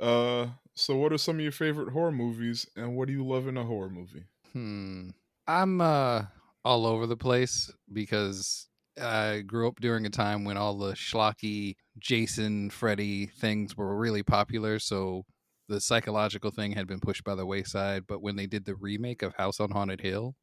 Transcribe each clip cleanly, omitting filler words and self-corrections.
So what are some of your favorite horror movies, and what do you love in a horror movie? I'm all over the place because I grew up during a time when all the schlocky Jason, Freddy things were really popular. So the psychological thing had been pushed by the wayside. But when they did the remake of House on Haunted Hill,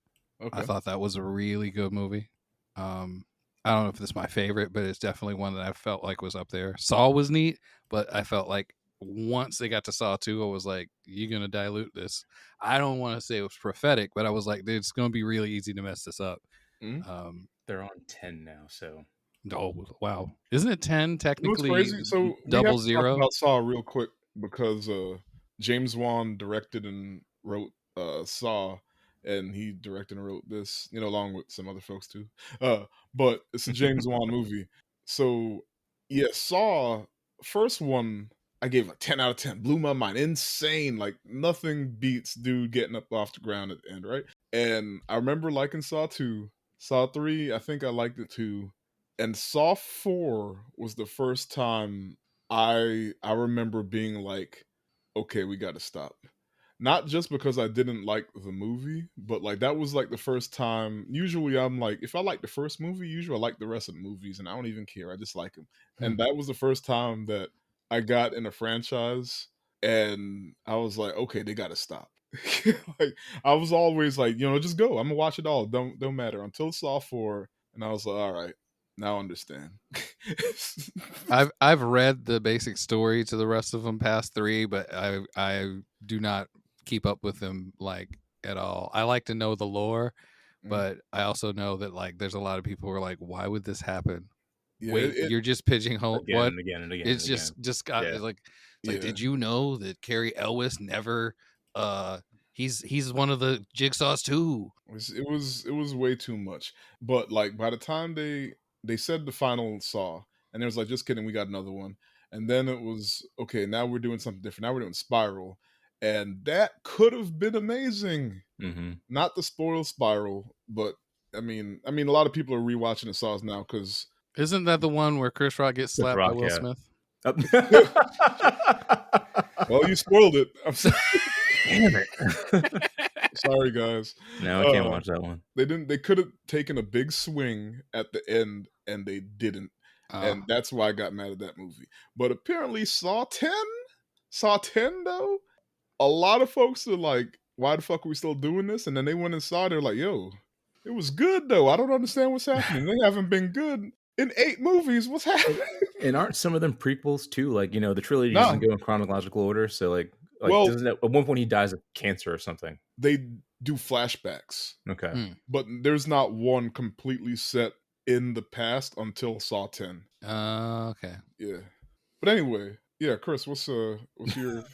I Okay. thought that was a really good movie. Um, I don't know if it's my favorite, but it's definitely one that I felt like was up there. Saw was neat, but I felt like once they got to Saw 2, I was like, you're going to dilute this. I don't want to say it was prophetic, but I was like, dude, it's going to be really easy to mess this up. Mm-hmm. Um, They're on 10 now, so oh, wow. Isn't it 10 You know what's technically crazy? So we have double to talk zero? about Saw real quick because James Wan directed and wrote Saw, and he directed and wrote this, along with some other folks too. But it's a James Wan movie. So yeah, Saw first one I gave a 10 out of 10. Blew my mind. Insane. Like nothing beats dude getting up off the ground at the end, right? And I remember liking Saw 2. Saw 3, I think I liked it too. And Saw 4 was the first time I remember being like, okay, we got to stop. Not just because I didn't like the movie, but like that was like the first time. Usually I'm like, if I like the first movie, usually I like the rest of the movies and I don't even care. I just like them. Hmm. And that was the first time that I got in a franchise and I was like, okay, they got to stop. Like I was always like, just go. I'm gonna watch it all. Don't matter until Saw 4, and I was like, all right, now I understand. I've read the basic story to the rest of them past three, but I do not keep up with them like at all. I like to know the lore, Mm. but I also know that like there's a lot of people who are like, why would this happen? Yeah, Wait, you're just pigeonhole again what? and again and again and It's again. just got Yeah. it's like, yeah. did you know that Carrie Elwes never he's one of the jigsaws too? It was way too much. But like by the time they said the final Saw, and it was like, just kidding, we got another one. And then it was okay. Now we're doing something different. Now we're doing Spiral, and that could have been amazing. Mm-hmm. Not the spoil Spiral, but I mean, a lot of people are rewatching the Saws now because Isn't that the one where Chris Rock gets Chris slapped by Rock, Will yeah. Smith? well, you spoiled it. I'm Damn it. sorry, guys. No, I can't Uh, watch that one. they didn't. They could have taken a big swing at the end, and they didn't, Uh, and that's why I got mad at that movie. But apparently, Saw 10 though, a lot of folks are like, "Why the fuck are we still doing this?" And then they went inside. They're like, "Yo, it was good though. I don't understand what's happening. They haven't been good in 8 movies. What's happening?" And aren't some of them prequels too? Like, the trilogy doesn't Nah. go in chronological order. So like Well, doesn't at one point he dies of cancer or something? they do flashbacks, Okay. hmm. but there's not one completely set in the past until Saw 10. Okay. Yeah. But anyway, yeah, Chris, what's your favorite?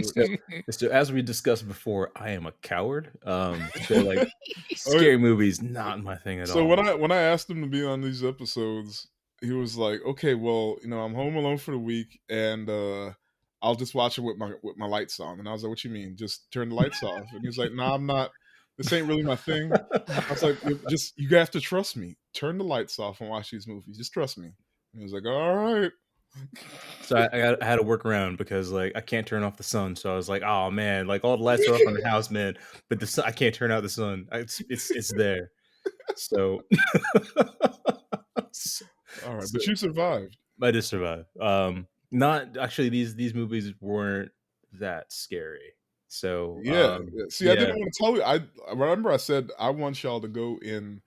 so, so as we discussed before, I am a coward. So like Oh, yeah. scary movies, not my thing at So all. when I asked him to be on these episodes, he was like, "Okay, well, I'm home alone for the week, and I'll just watch it with my lights on." And I was like, "What you mean? Just turn the lights off?" And he was like, "Nah, I'm not. This ain't really my thing." I was like, You have to trust me. Turn the lights off and watch these movies. Just trust me." And he was like, "All right." So I had to work around because like I can't turn off the sun. So I was like, oh man, like all the lights are up in the house, man, but the sun, I can't turn out the sun. It's there. So, so All right, so but you survived. I did survive. Not actually these movies weren't that scary. So Yeah, yeah. See, I yeah. didn't want to tell you. I remember I said I want y'all to go in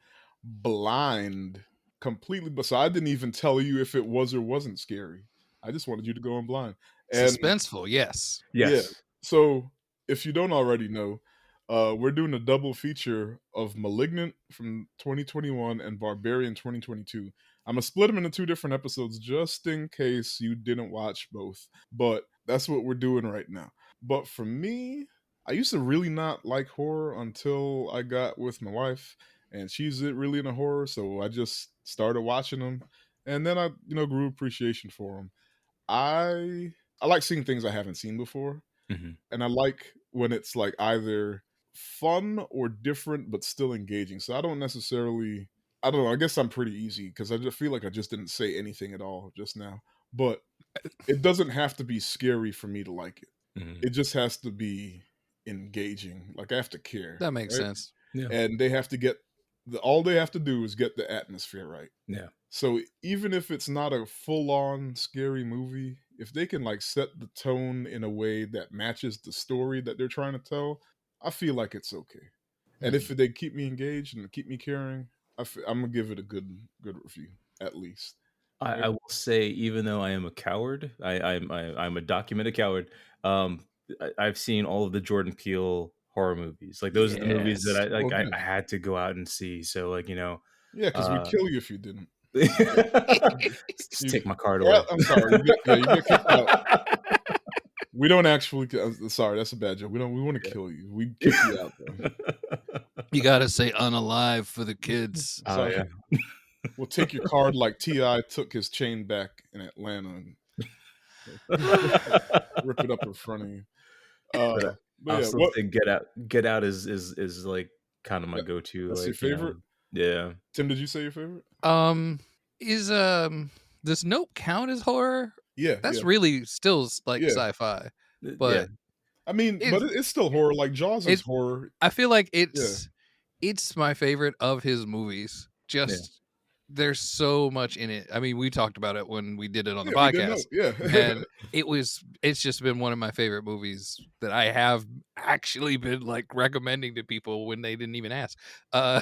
blind completely, but so I didn't even tell you if it was or wasn't scary. I just wanted you to go in blind. And Suspenseful, yes. yeah, Yes. so if you don't already know, we're doing a double feature of Malignant from 2021 and Barbarian 2022. I'm gonna split them into two different episodes just in case you didn't watch both. But that's what we're doing right now. But for me, I used to really not like horror until I got with my wife, and she's really into horror, so I just started watching them, and then I, grew appreciation for them. I like seeing things I haven't seen before, Mhm. and I like when it's like either fun or different but still engaging. So I don't necessarily I don't know, I guess I'm pretty easy because I just feel like I just didn't say anything at all just now. but it doesn't have to be scary for me to like it. Mhm. It just has to be engaging. Like, I have to care, That makes right? sense. Yeah. And they have to get all they have to do is get the atmosphere right. Yeah. So even if it's not a full-on scary movie, if they can like set the tone in a way that matches the story that they're trying to tell, I feel like it's okay. And if Mhm. they keep me engaged and keep me caring, I'm gonna give it a good review at least. I Right? will say, even though I am a coward, I'm a documented coward. Um, I've seen all of the Jordan Peele horror movies. Like those are the movies that Yes. Oh, I good. had to go out and see. So like Yeah, because we'd uh, kill you if you didn't. just You, take my card or away. I'm sorry, you get kicked out. We don't actually. Sorry, that's a bad joke. We want to kill you. We kick you out though. You gotta say unalive for the kids. Oh Sorry. yeah. We'll take your card like Ti took his chain back in Atlanta and rip it up in front of you. But But I'll yeah, still what? say Get Out. Get Out is like kind of my that- go-to. That's your Like favorite? yeah. Tim, did you say your favorite? Um, is does Nope count as horror? Yeah, That's yeah, really still like yeah, sci-fi, Yeah. but I mean, but it's it's still horror. Like Jaws is it. horror. I feel like Yeah, it's my favorite of his movies. Yeah. Just there's so much in it. I mean, we talked about it when we did it on the yeah, we didn't know. podcast, Yeah, and it's just been one of my favorite movies that I have actually been like recommending to people when they didn't even ask. Uh,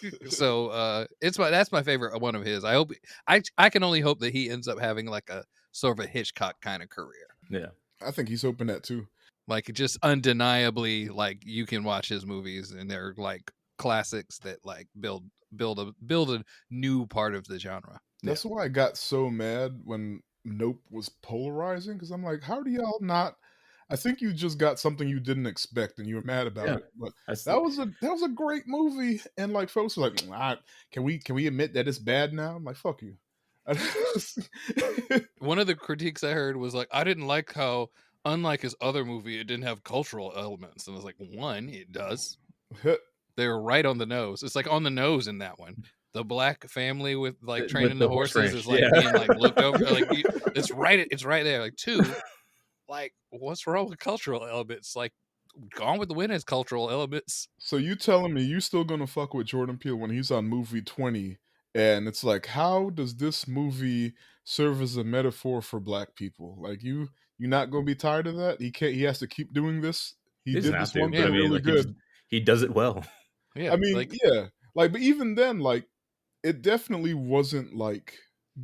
it's that's my favorite one of his. I hope I can only hope that he ends up having like a sort of a Hitchcock kind of career. Yeah. I think he's hoping that too. Like just undeniably, like you can watch his movies and they're like classics that like build a new part of the genre. That's why I got so mad when Nope was polarizing because I'm like, how do y'all not? I think you just got something you didn't expect and you were mad about Yeah. it. But That's that was a great movie, and like folks were like, can we admit that it's bad now? I'm like, fuck you. One of the critiques I heard was like, I didn't like how, unlike his other movie, it didn't have cultural elements. And I was like, one, it does. They were right on the nose. It's like on the nose in that one. The black family with like training the horse horses ranch, is like yeah. being like looked over. Like it's right there. Like two, like what's wrong with cultural elements? Like Gone with the Wind has cultural elements. So you telling me you still gonna fuck with Jordan Peele when he's on movie 20, and it's like, how does this movie serve as a metaphor for black people? Like you not gonna be tired of that? He has to keep doing this. He He doesn't did have this to, one but I thing mean, really like good. he does it well. I Yeah, mean, like yeah. Like, but even then, like, it definitely wasn't like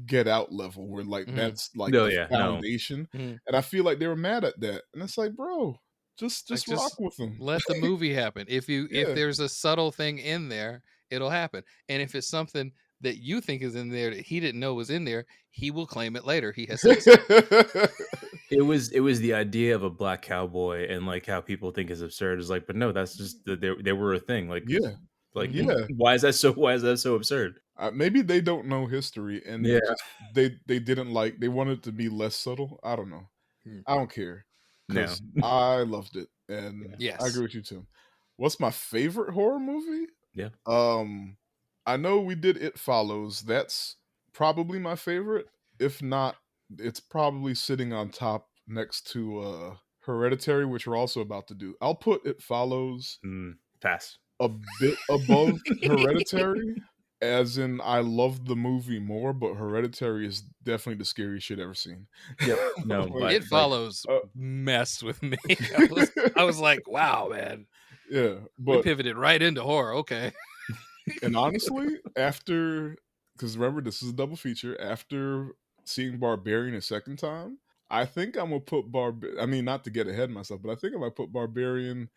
Get Out level where like that's like No, the yeah, no. foundation. mhm. And I feel like they were mad at that. And it's like, bro, Like just rock just with them. let the movie happen. If Yeah. there's a subtle thing in there, it'll happen. And if it's something that you think is in there that he didn't know was in there, he will claim it later. He has said so. It was the idea of a black cowboy and like how people think is absurd is like, but no, that's just they were a thing. Yeah. Like Mhm. Yeah. why is that so absurd? Maybe they don't know history and Yeah. they didn't like they wanted it to be less subtle. I don't know. Hmm. I don't care No. because I loved it and I Yes. agree with you, Tim. What's my favorite horror movie? Yeah. I know we did It Follows. That's probably my favorite. If not, it's probably sitting on top next to Hereditary, which we're also about to do. I'll put It Follows Pass. a bit above Hereditary, as in I love the movie more, but Hereditary is definitely the scariest shit ever seen. Yep. No, Like, but It Follows uh, messed with me. I was like, wow, man. yeah, We but pivoted right into horror. Okay. and honestly, after because remember this is a double feature. After seeing Barbarian a second time, I think I'm gonna put I mean, not to get ahead of myself, but I think I might put Barbarian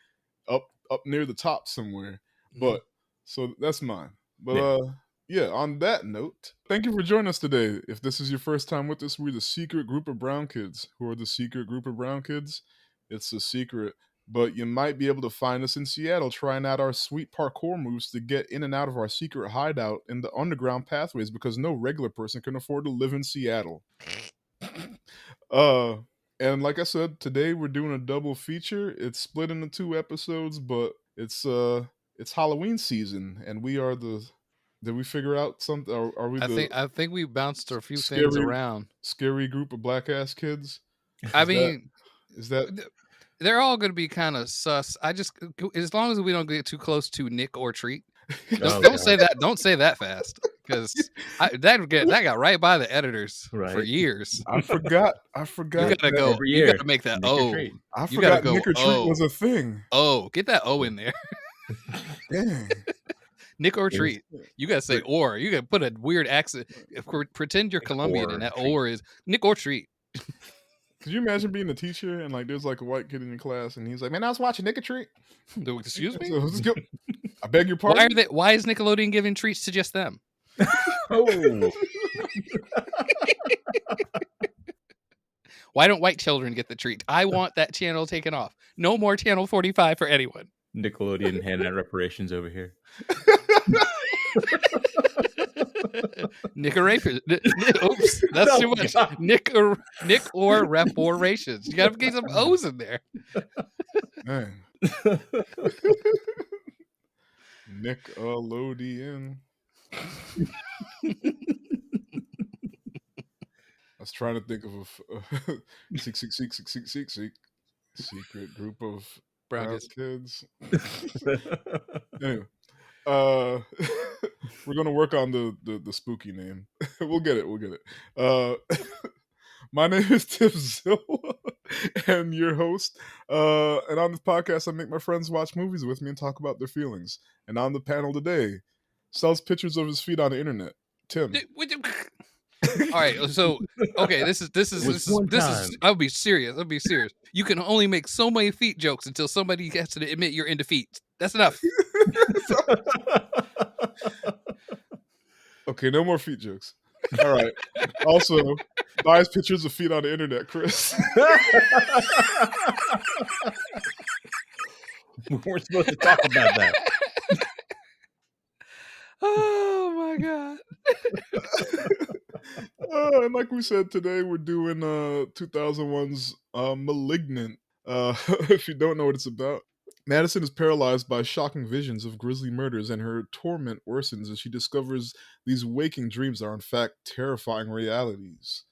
up near the top somewhere. But so that's mine. But yeah, on that note, thank you for joining us today. If this is your first time with us, we're the secret group of brown kids. Who are the secret group of brown kids? It's a secret, but you might be able to find us in Seattle trying out our sweet parkour moves to get in and out of our secret hideout in the underground pathways because no regular person can afford to live in Seattle. uh and like I said, today we're doing a double feature. It's split into 2 episodes, but it's Halloween season and we are the Did we figure out something? Are we I think we bounced a few scary things around. scary group of black ass kids? I Is mean, that they're all going to be kind of sus. I just, as long as we don't get too close to Nick or Treat. Oh, Don't say God. that. Don't say that fast, because that got right by the editors for Right. years. I forgot. I You forgot. gotta that- go. Every You year, gotta make that Nick or O. Treat. I You gotta forgot go. Nick or Treat was Oh, a thing. oh, get that O in there. Dang. Nick or It was- Treat. You gotta say or. You gotta put a weird accent. Pretend you're Colombian, and that treat. or is Nick or Treat. Could you imagine being a teacher and like there's like a white kid in your class and he's like, "Man, I was watching Nick or Treat." Excuse me. So, let's go. I beg your Why pardon. are they? Why is Nickelodeon giving treats to just them? Oh, Why don't white children get the treat? I want that channel taken off. No more channel 45 for anyone. Nickelodeon handing out reparations over here. Oops, that's No, too much. God. Nick or reparations. You gotta get some O's in there. Man. Nickelodeon. I was trying to think of a secret group of Brown brown kids. kids. Anyway, we're gonna work on the spooky name. We'll get it. My name is Tiff Zill, and your host. And on this podcast, I make my friends watch movies with me and talk about their feelings. And on the panel today, sells pictures of his feet on the internet. Tim. All right, so okay, this is. I'll be serious. You can only make so many feet jokes until somebody has to admit you're into feet. That's enough. Okay, no more feet jokes. All right. Also, buys pictures of feet on the internet, Chris. We weren't supposed to talk about that. Oh my god. And like we said today, we're doing 2001's Malignant. If you don't know what it's about, Madison is paralyzed by shocking visions of grisly murders, and her torment worsens as she discovers these waking dreams are in fact terrifying realities.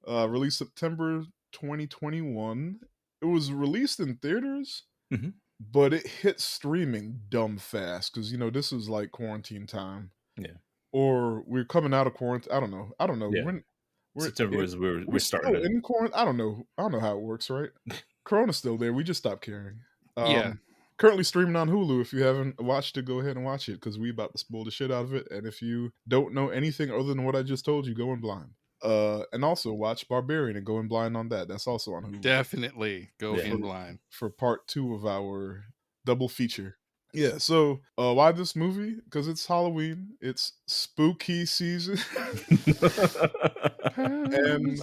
Released September 2021. It was released in theaters, Mhm. but it hit streaming dumb fast because this is like quarantine time. Yeah. Or we're coming out of quarantine. I don't know. Yeah. September was we're starting. Still in quarantine. I don't know how it works. Right? Corona's still there. We just stopped caring. Yeah. Currently streaming on Hulu. If you haven't watched it, go ahead and watch it because we about to spoil the shit out of it. And if you don't know anything other than what I just told you, go in blind. And also watch Barbarian and go in blind on that. That's also on Hulu. Definitely go in blind for part 2 of our double feature. Yeah, so why this movie? Because it's Halloween. It's spooky season. And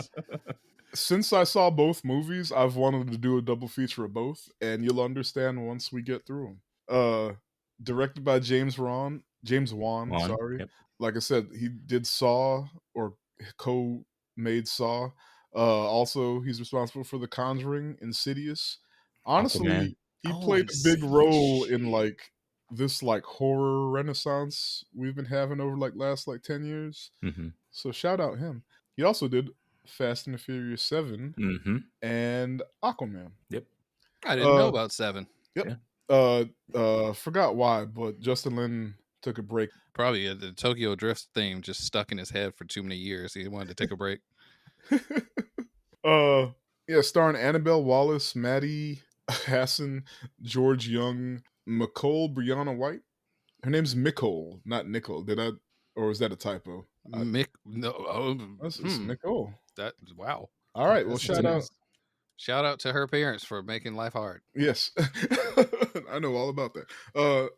since I saw both movies, I've wanted to do a double feature of both, and you'll understand once we get through them. Directed by James Wan, sorry. Yep. Like I said, he did Saw, or co-made Saw. Also, he's responsible for The Conjuring, Insidious. Honestly, Aquaman. he played a big role in like this like horror renaissance we've been having over like last like 10 years. Mm-hmm. So shout out him. He also did Fast and the Furious 7 and Aquaman. Yep. I didn't know about 7. Yep. Forgot why, but Justin Lin took a break. Probably the Tokyo Drift theme just stuck in his head for too many years. He wanted to take a break. Yeah, starring Annabelle Wallace, Maddie Hassan, George Young, Nicole Brianna White. Her name's Nicole, not Nicole. Or is that a typo? It's Nicole. Wow. All right, well, shout out to her parents for making life hard. Yes. I know all about that.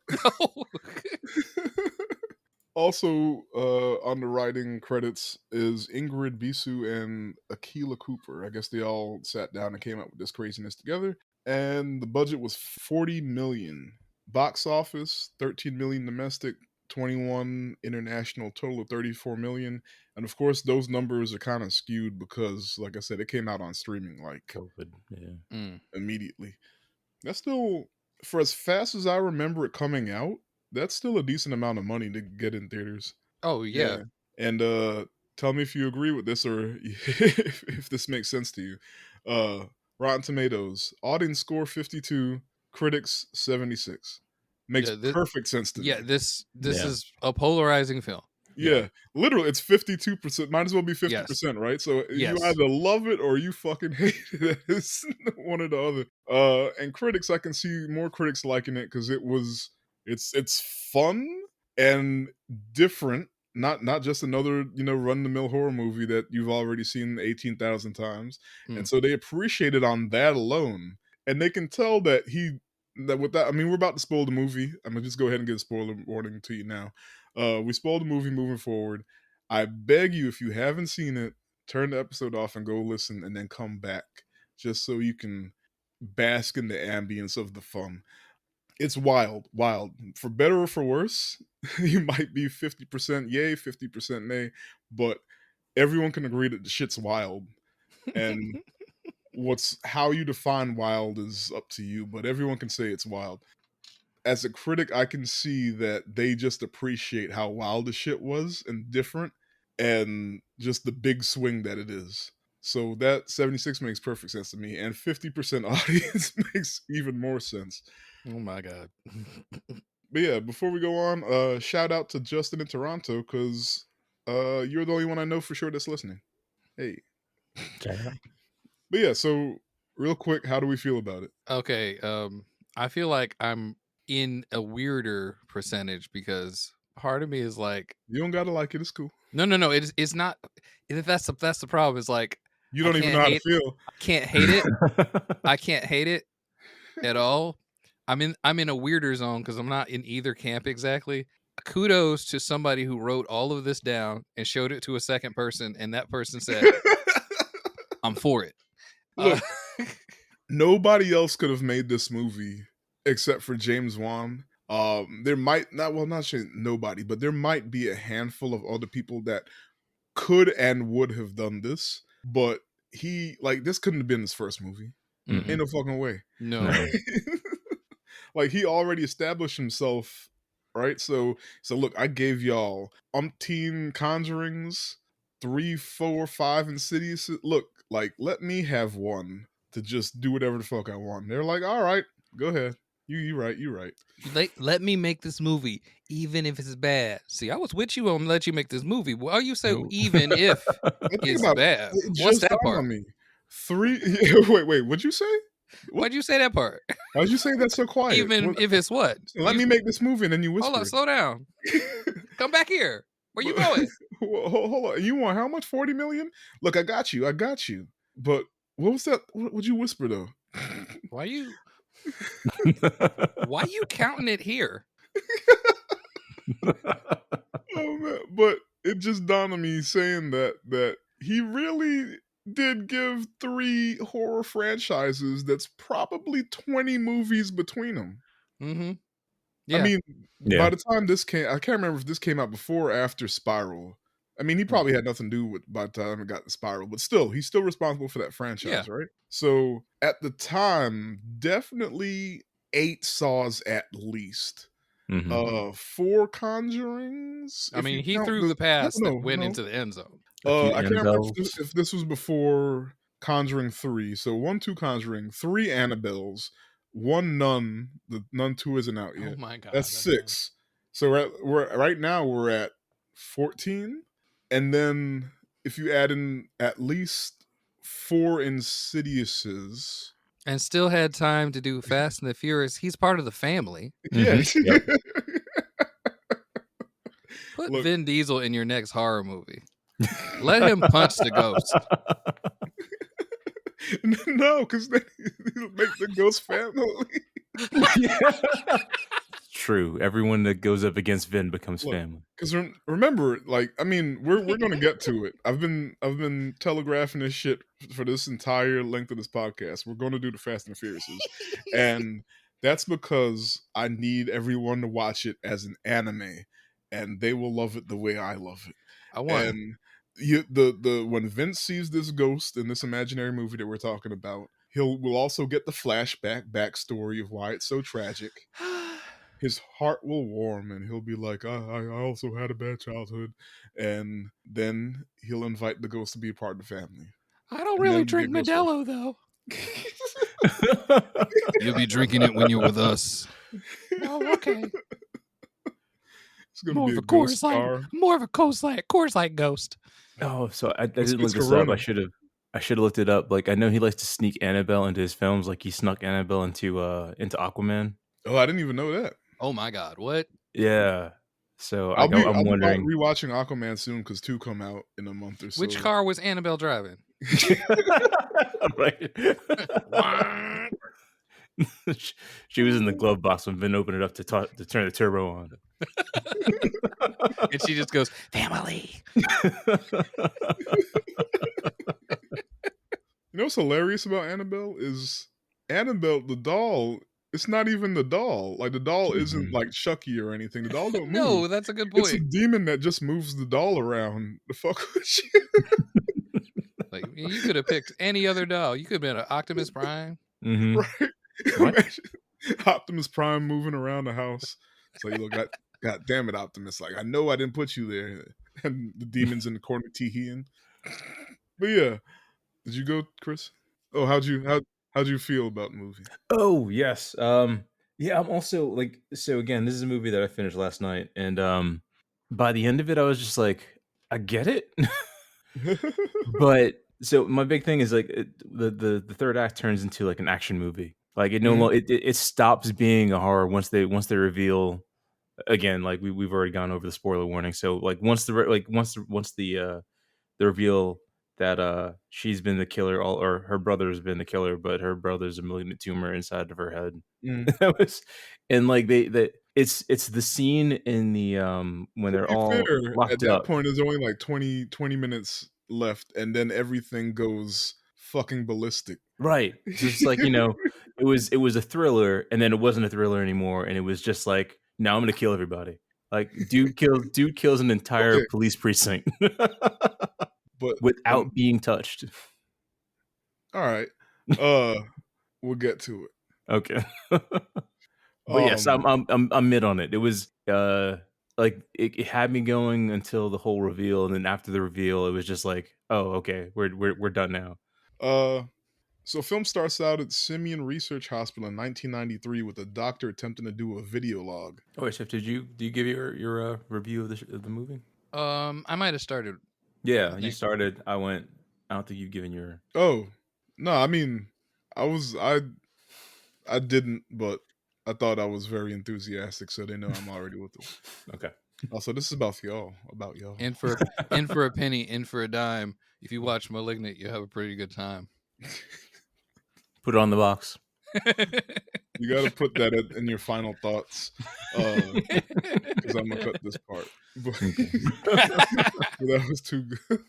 Also, on the writing credits is Ingrid Bisu and Akilah Cooper. I guess they all sat down and came up with this craziness together. And the budget was $40 million. Box office, $13 million domestic, 21 international, total of $34 million. And of course, those numbers are kind of skewed because, like I said, it came out on streaming like COVID, immediately. That's still, for as fast as I remember it coming out, that's still a decent amount of money to get in theaters. Oh yeah. Yeah. And tell me if you agree with this or if this makes sense to you. Rotten Tomatoes, audience score 52, critics 76. Makes Yeah, perfect sense to yeah, me. this Yeah. is a polarizing film. Yeah, literally, it's 52%. Might as well be Yes. 50%, right? So you Yes. either love it or you fucking hate it. It's one or the other. And critics, I can see more critics liking it because it's fun and different. Not just another run the mill horror movie that you've already seen 18,000 times, and Mm. so they appreciate it on that alone, and they can tell that with that. I mean, we're about to spoil the movie. I'm gonna just go ahead and get a spoiler warning to you now. We spoiled the movie moving forward. I beg you, if you haven't seen it, turn the episode off and go listen and then come back just so you can bask in the ambience of the fun. It's wild, wild. For better or for worse, you might be 50% yay, 50% nay, but everyone can agree that the shit's wild. And how you define wild is up to you, but everyone can say it's wild. As a critic, I can see that they just appreciate how wild the shit was and different and just the big swing that it is. So that 76 makes perfect sense to me, and 50% audience makes even more sense. Oh my god. But yeah, before we go on, shout out to Justin in Toronto because you're the only one I know for sure that's listening. Hey. Shout out. But yeah, so real quick, how do we feel about it? Okay, I feel like I'm in a weirder percentage because part of me is like, You don't gotta like it, it's cool. no, it's not. That's the problem. Is like You I don't even can't know how to hate, feel. I can't hate it. I can't hate it at all. I'm in a weirder zone because I'm not in either camp exactly. Kudos to somebody who wrote all of this down and showed it to a second person, and that person said, "I'm for it." Look, nobody else could have made this movie except for James Wan. There might not saying nobody, but there might be a handful of other people that could and would have done this, but this couldn't have been his first movie. Mhm. Ain't no fucking way. No. Like he already established himself, right? So look, I gave y'all umpteen Conjurings, 3, 4, 5 Insidious. Look, like let me have one to just do whatever the fuck I want. They're like, all right, go ahead. You right. Let me make this movie, even if it's bad. See, I was with you on let you make this movie. Why you say Ooh. even if I think it's about it. bad? It What's just that dawned part? on me. Wait, what'd you say? What? Why'd you say that part? How'd you say that so quiet? Even if it's what? Let me make this movie, and then you Hold on, whispered. slow down. Come back here. Where you going? Hold on. You want how much? 40 million? Look, I got you. But what was that? What would you whisper though? Why you counting it here? Oh man! But it just dawned on me saying that he really did give 3 horror franchises. That's probably 20 movies between them. Mm-hmm. I Yeah. mean, Yeah. by the time this came, I can't remember if this came out before or after Spiral. I mean, he probably had nothing to do with by the time it got to Spiral, but still, he's still responsible for that franchise, Yeah. right? So at the time, definitely 8 Saws at least. Mhm. 4 Conjurings. I If you mean, he count threw the the pass that no, went no. into the end zone. A few I can't remember Enzels. if this was before Conjuring 3. So 1, 2 Conjuring, 3 Annabelles, 1 Nun. The Nun 2 isn't out Oh yet. my god. That's 6. So right now we're at 14. And then if you add in at least 4 Insidiouses. And still had time to do Fast and the Furious. He's part of the family. Yeah. Yep. Put Look, Vin Diesel in your next horror movie. Let him punch the ghost. no, because then he'll make the ghost family. True. Everyone that goes up against Vin becomes Look, family. because remember, like, I mean, we're gonna get to it. I've been telegraphing this shit for this entire length of this podcast. We're gonna do the Fast and the Furiouses, and that's because I need everyone to watch it as an anime, and they will love it the way I love it. I won. And when Vince sees this ghost in this imaginary movie that we're talking about, will also get the flashback backstory of why it's so tragic. his heart will warm and he'll be like, I also had a bad childhood. And then he'll invite the ghost to be a part of the family. I don't And really then we drink get Ghost Rider. Modelo though. You'll be drinking it when you're with us. Oh, okay. It's going to More be of a a ghost Coors Light, car. more of a Coors Light ghost. Oh, so I Let's didn't fix look this up. Corona. I should have looked it up. Like I know he likes to sneak Annabelle into his films. Like he snuck Annabelle into Aquaman. Oh, I didn't even know that. Oh my God, what? Yeah. So I'll be I'm wondering. rewatching Aquaman soon because 2 come out in a month or so. Which car was Annabelle driving? Right. Wah. She was in the glove box when Vin opened it up to turn the turbo on. And she just goes, family. You know what's hilarious about Annabelle is Annabelle the doll. It's not even the doll. Like the doll isn't Mhm. like Chucky or anything. The doll don't move. No, that's a good It's a point. demon that just moves the doll around. The fuck with you? Like you could have picked any other doll. You could have been an Optimus Prime. Mhm. Right? What? Imagine Optimus Prime moving around the house. So you look, God damn it, Optimus! Like I know I didn't put you there, and the demons in the corner teeing. But yeah, did you go, Chris? Oh, how'd you feel about the movie? Oh, yes. Yeah, I'm also like so again, this is a movie that I finished last night and by the end of it I was just like I get it. But so my big thing is like the third act turns into like an action movie. Like it no Mhm. it stops being a horror once they reveal again like we've already gone over the spoiler warning. So like once the reveal that she's been the killer all or her brother's been the killer but her brother's a malignant tumor inside of her head. Mm. That was and like it's the scene in the when To they're be all fair, at locked that up. point, there's only like 20 minutes left, and then everything goes fucking ballistic. Right. So it's like, it was a thriller and then it wasn't a thriller anymore and it was just like, "No, I'm gonna kill everybody." Like dude kills an entire Okay, police precinct but without being touched. all right, uh, we'll get to it. Okay. But yes, Um, I'm mid on it. It was like it had me going until the whole reveal, and then after the reveal, it was just like, oh, okay, we're done now. uh, so film starts out at Simeon Research Hospital in 1993 with a doctor attempting to do a video log. Oh, wait, Chef, do you give your review of the movie? I might have started. I Yeah, you think. started. I went. I don't think you've given your. Oh, no, I mean, I was I didn't, but I thought I was very enthusiastic, so they know I'm already with them. Okay. Also, this is about y'all, In for a penny, in for a dime. If you watch *Malignant*, you have a pretty good time. Put it on the box. You got to put that in your final thoughts, because I'm gonna cut this part. But, Okay. but that was too good.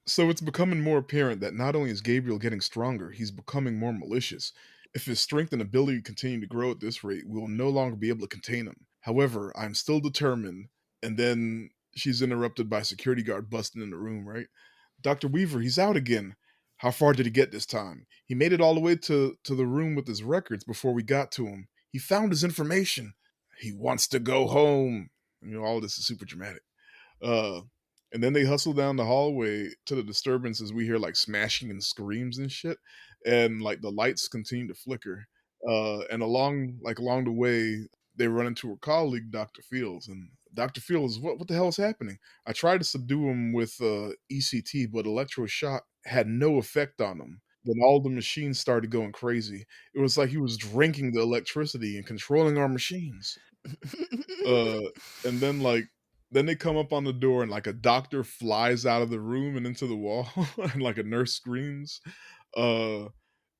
So it's becoming more apparent that not only is Gabriel getting stronger, he's becoming more malicious. If his strength and ability continue to grow at this rate, we will no longer be able to contain him. However, I'm still determined. And then she's interrupted by a security guard busting in the room, right? Dr. Weaver, he's out again. How far did he get this time? He made it all the way to the room with his records before we got to him. He found his information. He wants to go home. All this is super dramatic. Uh, and then they hustle down the hallway to the disturbances. We hear like smashing and screams and shit, and like the lights continue to flicker. And along the way, they run into her colleague, Dr. Fields, and Dr. Fields, what the hell is happening? I tried to subdue him with ECT, but electroshock had no effect on him. Then all the machines started going crazy. It was like he was drinking the electricity and controlling our machines. Uh, and then they come up on the door and like a doctor flies out of the room and into the wall and like a nurse screams. Uh,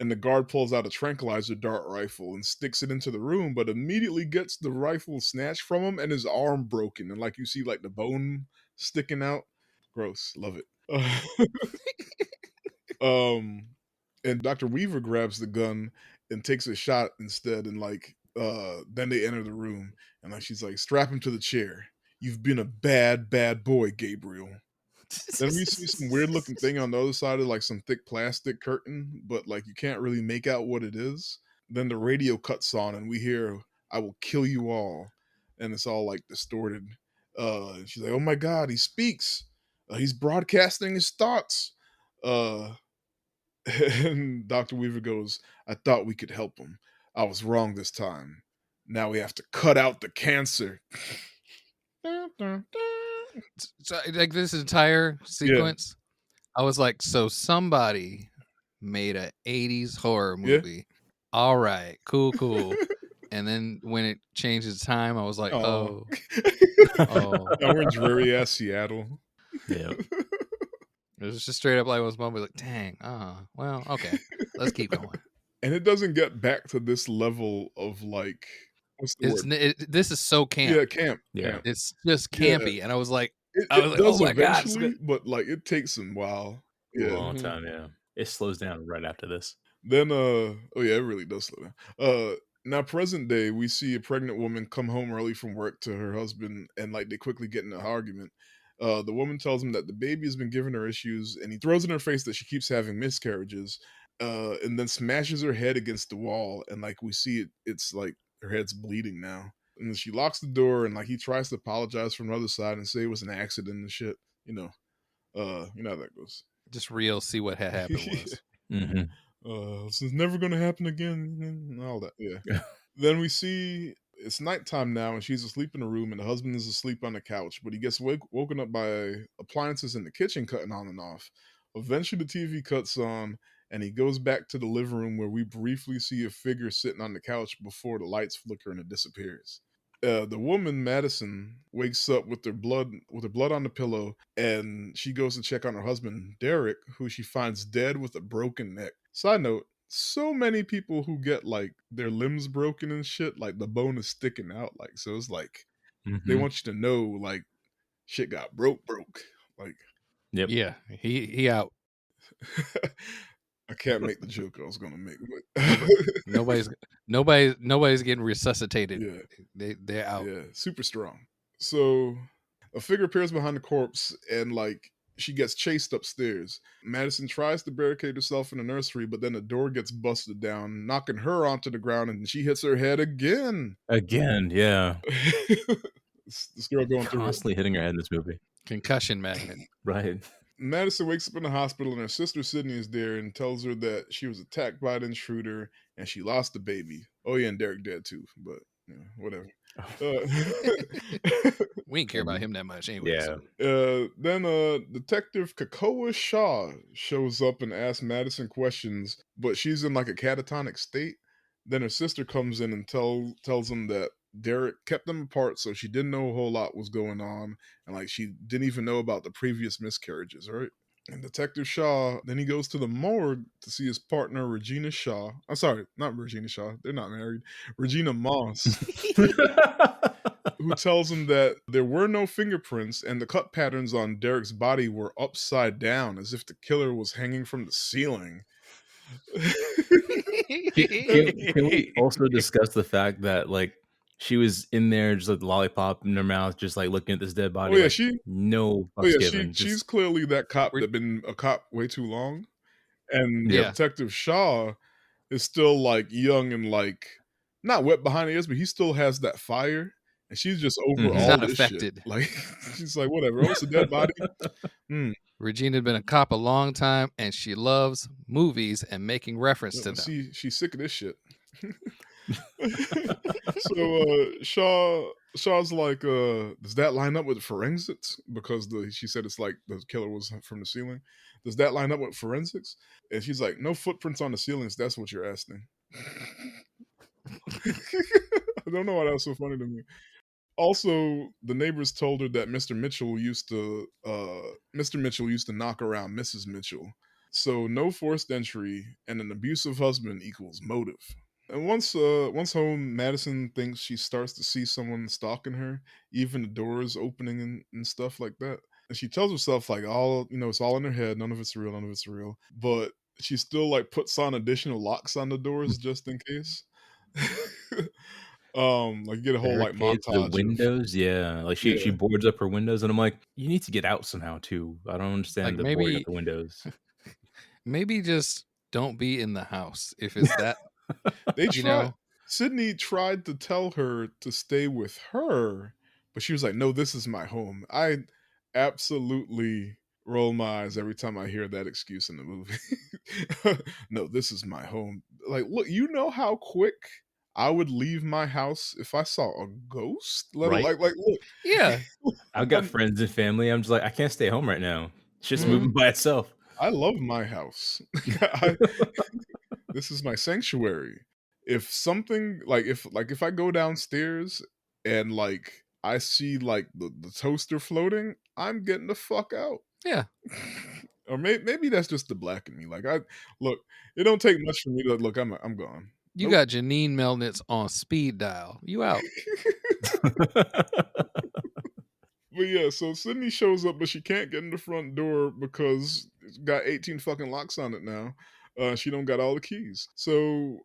and the guard pulls out a tranquilizer dart rifle and sticks it into the room, but immediately gets the rifle snatched from him and his arm broken. And like you see like the bone sticking out. Gross. Love it. Um, and Dr. Weaver grabs the gun and takes a shot instead. And like, then they enter the room and like she's like, strap him to the chair. You've been a bad boy, Gabriel. Then we see some weird looking thing on the other side of like some thick plastic curtain, but like you can't really make out what it is. Then the radio cuts on and we hear, "I will kill you all." And it's all like distorted. And she's like, "Oh my God, he speaks. He's broadcasting his thoughts." Uh, and Dr. Weaver goes, "I thought we could help him. I was wrong this time. Now we have to cut out the cancer." So, like this entire sequence, I was like, so somebody made a 80s horror Yeah. movie. All right, cool. And then when it changes time, I was like, oh. Now we're in dreary ass Seattle. Yeah. It was just straight up like I was like, dang, well, okay, let's keep going. And it doesn't get back to this level of like, what's the word? This is so camp. Yeah, camp. Yeah. Camp. It's just campy, and I was like, It oh does my god, eventually, but like it takes a while. A Yeah. long time, yeah. It slows down right after this. Then oh yeah, it really does slow down. Now present day, we see a pregnant woman come home early from work to her husband, and like they quickly get in an argument. The woman tells him that the baby has been giving her issues, and he throws in her face that she keeps having miscarriages, and then smashes her head against the wall, and like we see it, it's like her head's bleeding now. And then she locks the door, and like he tries to apologize from the other side and say it was an accident and shit. You know how that goes. just real see what had happened was. This is never gonna happen again, and all that. Yeah. Then we see it's nighttime now, and she's asleep in the room, and the husband is asleep on the couch. But he gets woken up by appliances in the kitchen cutting on and off. Eventually, the TV cuts on, and he goes back to the living room where we briefly see a figure sitting on the couch before the lights flicker and it disappears. The woman Madison wakes up with her blood on the pillow, and she goes to check on her husband Derek, who she finds dead with a broken neck. Side note: so many people who get like their limbs broken and shit, like the bone is sticking out, like so it's like they want you to know like shit got broke. Like, Yep. Yeah, he out. I can't make the joke I was gonna make, but nobody's getting resuscitated. Yeah. They're out. Yeah, super strong. So a figure appears behind the corpse, and like she gets chased upstairs. Madison tries to barricade herself in the nursery, but then the door gets busted down, knocking her onto the ground, and she hits her head again. Again, yeah. This girl going through Constantly hitting her head in this movie. Concussion magnet. Right. Madison wakes up in the hospital, and her sister Sydney is there and tells her that she was attacked by an intruder and she lost the baby. Oh yeah, and Derek dead too, but whatever. We didn't care about him that much anyway. Yeah. So. Then Detective Kakoa Shaw shows up and asks Madison questions, but she's in like a catatonic state. Then her sister comes in and tells him that Derek kept them apart, so she didn't know a whole lot was going on, and like she didn't even know about the previous miscarriages, right? And Detective Shaw, then he goes to the morgue to see his partner, Regina Shaw. I'm sorry, not Regina Shaw. They're not married. Regina Moss. Who tells him that there were no fingerprints and the cut patterns on Derek's body were upside down, as if the killer was hanging from the ceiling. Can we also discuss the fact that like she was in there just with the lollipop in her mouth, just like looking at this dead body? Oh yeah, like, no fucks given. She's clearly that cop that been a cop way too long, and Detective Shaw is still like young and like not wet behind the ears, but he still has that fire, and she's just over He's all not this affected. shit. Like she's like, whatever. Oh, it's a dead body. Regina had been a cop a long time, and she loves movies and making reference to them. She's sick of this shit. So Shaw's like, does that line up with forensics? Because she said it's like the killer was from the ceiling. Does that line up with forensics? And she's like, no footprints on the ceilings. That's what you're asking. I don't know why that was so funny to me. Also, the neighbors told her that Mr. Mitchell used to knock around Mrs. Mitchell. So no forced entry and an abusive husband equals motive. And once home, Madison thinks she starts to see someone stalking her, even the doors opening and stuff like that. And she tells herself like, it's all in her head, none of it's real. But she still like puts on additional locks on the doors just in case. Like get a whole like montage. The windows, like she boards up her windows, and I'm like, you need to get out somehow too. I don't understand like the boarding up the windows. Maybe just don't be in the house if it's that They You tried. know? Sydney tried to tell her to stay with her, but she was like, "No, this is my home." I absolutely roll my eyes every time I hear that excuse in the movie. No, this is my home. Like, look, you know how quick I would leave my house if I saw a ghost. Let Right? like, look, Yeah. I've got I'm, friends and family. I'm just like, I can't stay home right now. Shit's Mhm. moving by itself. I love my house. I, this is my sanctuary. If something if I go downstairs and like I see like the toaster floating, I'm getting the fuck out. Yeah. Or maybe that's just the black in me. Like I look, it don't take much for me to look. I'm gone. You Nope. got Janine Melnitz on speed dial. You out. But yeah, so Sydney shows up, but she can't get in the front door because it's got 18 fucking locks on it now. She don't got all the keys. So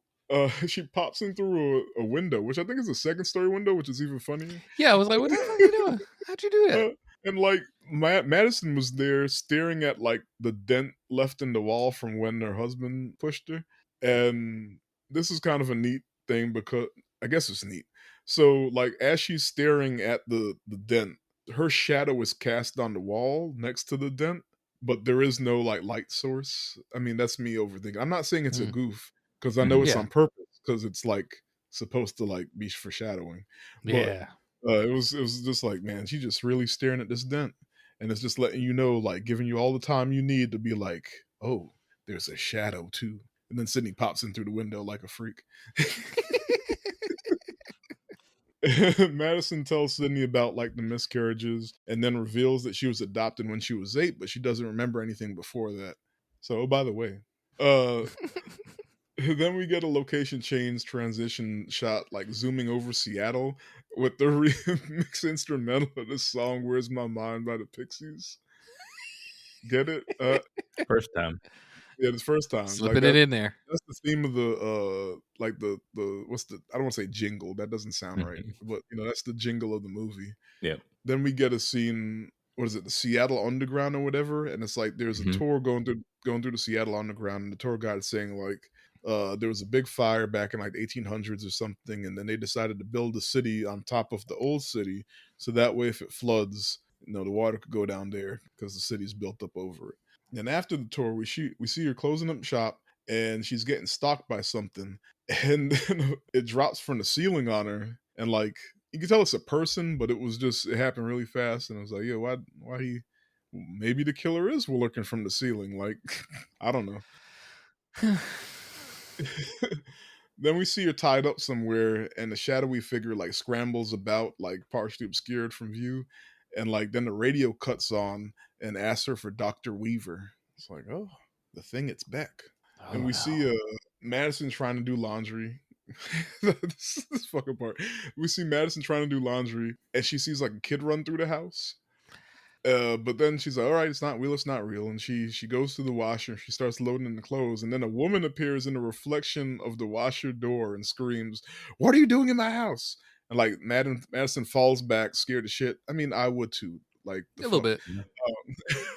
she pops in through a window, which I think is a second story window, which is even funnier. Yeah, I was like, what the fuck are you doing? How'd you do that? And like Madison was there staring at like the dent left in the wall from when her husband pushed her. And this is kind of a neat thing because I guess it's neat. So like as she's staring at the dent, her shadow is cast on the wall next to the dent, but there is no like light source. I mean, that's me overthinking. I'm not saying it's a Mm. goof because I know Mhm. it's Yeah. on purpose because it's like supposed to like be foreshadowing. But Yeah. it was just like, man, she's just really staring at this dent, and it's just letting you know, like giving you all the time you need to be like, oh, there's a shadow too. And then Sydney pops in through the window like a freak. Madison tells Sydney about like the miscarriages and then reveals that she was adopted when she was 8, but she doesn't remember anything before that. So, oh, by the way, uh, then we get a location change transition shot, like zooming over Seattle with the remix instrumental of the song "Where's My Mind" by the Pixies. Get it? First time. Yeah, this first time, like Slipping it in there. that's the theme of the like the what's the I don't want to say jingle, that doesn't sound right, Mhm. but that's the jingle of the movie. Yep. Then we get a scene, what is it, the Seattle Underground or whatever, and it's like there's a Mhm. tour going through the Seattle Underground, and the tour guide is saying like there was a big fire back in like the 1800s or something, and then they decided to build a city on top of the old city, so that way if it floods, the water could go down there because the city's built up over it. And after the tour, we see her closing up shop, and she's getting stalked by something, and then it drops from the ceiling on her, and like you can tell it's a person, but it happened really fast, and I was like, yeah, why he? Maybe the killer is looking from the ceiling. Like, I don't know. Then we see her tied up somewhere, and the shadowy figure like scrambles about, like partially obscured from view, and like then the radio cuts on and asks her for Doctor Weaver. It's like, oh, the thing, it's back, Oh and we no. see Madison trying to do laundry. This fucking part. We see Madison trying to do laundry, and she sees like a kid run through the house. But then she's like, "All right, it's not real. It's not real." And she goes to the washer. She starts loading in the clothes, and then a woman appears in the reflection of the washer door and screams, "What are you doing in my house?" And like Madison falls back, scared as shit. I mean, I would too. Like the A little fuck. bit.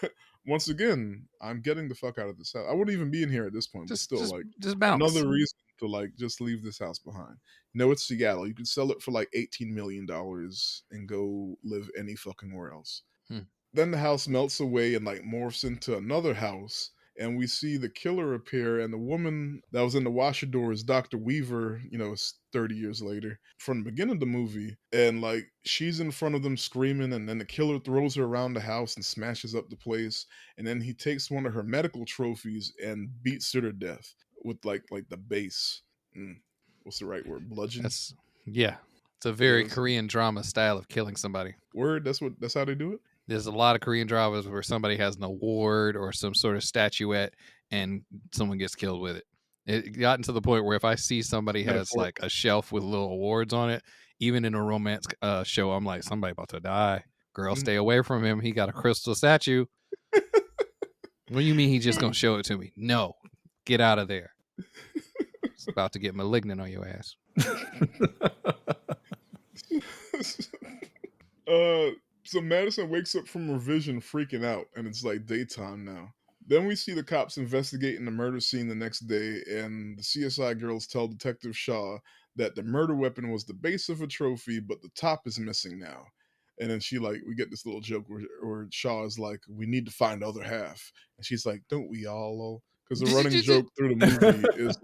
Yeah. Once again, I'm getting the fuck out of this house. I wouldn't even be in here at this point, but Just still, just like just bounce. another reason to like just leave this house behind. It's Seattle. You could sell it for like $18 million and go live any fucking where else. Hmm. Then the house melts away and like morphs into another house, and we see the killer appear, and the woman that was in the washer door is Dr. Weaver, it's 30 years later from the beginning of the movie, and like she's in front of them screaming, and then the killer throws her around the house and smashes up the place, and then he takes one of her medical trophies and beats her to death with like the base. What's the right word? Bludgeon. Yeah. It's a Yeah, very Korean drama style of killing somebody. word. That's how they do it. There's a lot of Korean dramas where somebody has an award or some sort of statuette and someone gets killed with it. It gotten to the point where if I see somebody has Metaphor. like a shelf with little awards on it, even in a romance show, I'm like, somebody about to die. Girl, Mhm. stay away from him. He got a crystal statue. What do you mean he just gonna show it to me? No, get out of there. It's about to get malignant on your ass. uh, so Madison wakes up from her vision freaking out, and it's like daytime now. Then we see the cops investigating the murder scene the next day, and the CSI girls tell Detective Shaw that the murder weapon was the base of a trophy, but the top is missing now. And then we get this little joke where Shaw is like, "We need to find the other half," and she's like, "Don't we all?" Because the running joke through the movie is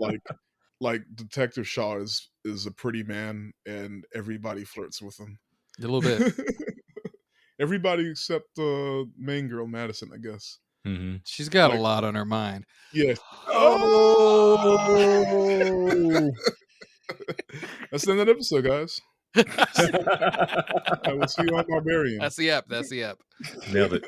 like Detective Shaw is a pretty man, and everybody flirts with him. A little bit. Everybody except main girl Madison, I guess. Mm-hmm. She's got a Like, lot on her mind. yes. Oh! That's the end of the episode, guys. I will see you on Barbarian. That's the app. That's the app. Nailed it.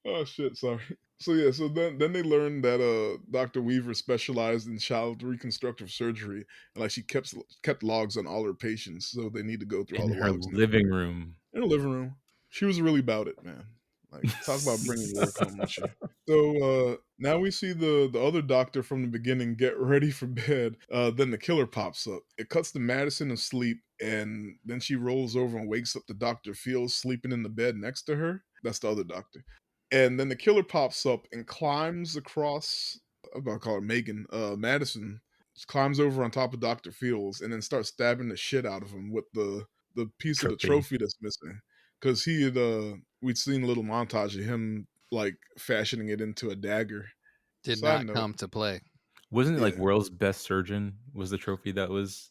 Oh shit, sorry. So yeah, so then they learned that Dr. Weaver specialized in child reconstructive surgery, and like she kept logs on all her patients, so they need to go through all In the her logs living room. in her living room. She was really about it, man. Like, talk about bringing work home with you. So now we see the other doctor from the beginning get ready for bed. Then the killer pops up. It cuts to Madison asleep, and then she rolls over and wakes up the Dr. Fields sleeping in the bed next to her. That's the other doctor. And then the killer pops up and climbs across. I'm about to call her Megan. Madison climbs over on top of Dr. Fields and then starts stabbing the shit out of him with the piece of the trophy that's missing. Because we'd seen a little montage of him like fashioning it into a dagger. Did Side not note. come to play. Wasn't it like Yeah. world's best surgeon was the trophy that was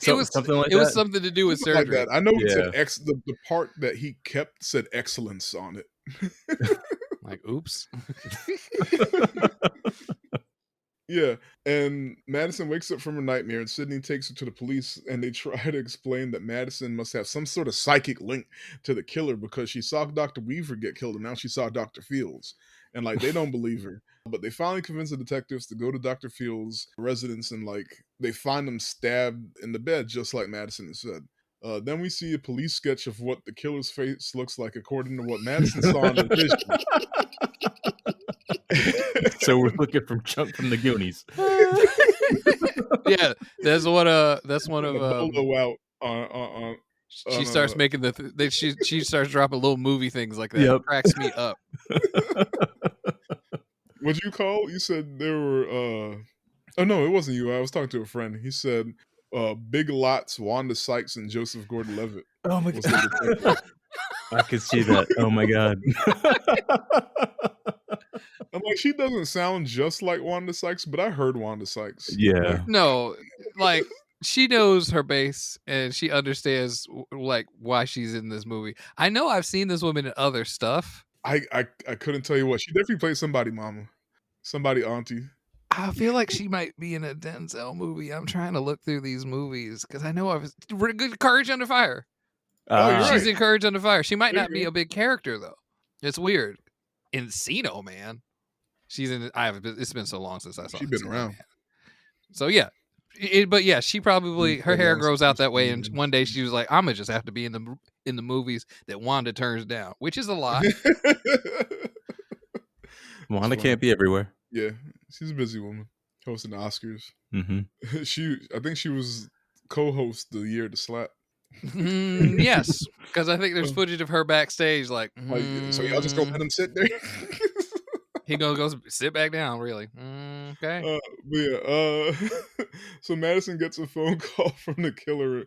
It was something like it was that? something to do with Something like surgery. that. I know it said Yeah. the part that he kept said excellence on it. Like, oops. Yeah, and Madison wakes up from her nightmare, and Sydney takes her to the police, and they try to explain that Madison must have some sort of psychic link to the killer because she saw Dr. Weaver get killed, and now she saw Dr. Fields. And like, they don't believe her. But they finally convince the detectives to go to Dr. Fields' residence, and like, they find him stabbed in the bed, just like Madison had said. Then we see a police sketch of what the killer's face looks like, according to what Madison saw in her vision. So we're looking from Chunk from the Goonies. Yeah, that's one of Bolo out on she starts making she starts dropping little movie things like that. Yep. It cracks me up. What'd you call? You said there were oh no, it wasn't you. I was talking to a friend. He said Big Lots, Wanda Sykes, and Joseph Gordon Levitt. Oh my was god. the detective. I could see that. Oh my god. I'm like, she doesn't sound just like Wanda Sykes, but I heard Wanda Sykes. Yeah. Like, No, like she knows her base and she understands like why she's in this movie. I know I've seen this woman in other stuff. I couldn't tell you what. She definitely played somebody mama. Somebody auntie. I feel like she might be in a Denzel movie. I'm trying to look through these movies because I know I've good Courage Under Fire. Oh, you're She's right. in Courage Under Fire. She might There not you be go. a big character though. It's weird. Encino Man. She's in. It's been so long since I saw. She been Encino around. Man. So yeah, but yeah, she probably her hair grows out that way, and one day she was like, "I'm gonna just have to be in the movies that Wanda turns down," which is a lot. Wanda can't be everywhere. Yeah, she's a busy woman hosting the Oscars. Mm-hmm. I think she was co-host the year to Slap. Yes, because I think there's footage of her backstage, like, So y'all just gonna let him sit there? he gonna go sit back down. Really? Okay. So Madison gets a phone call from the killer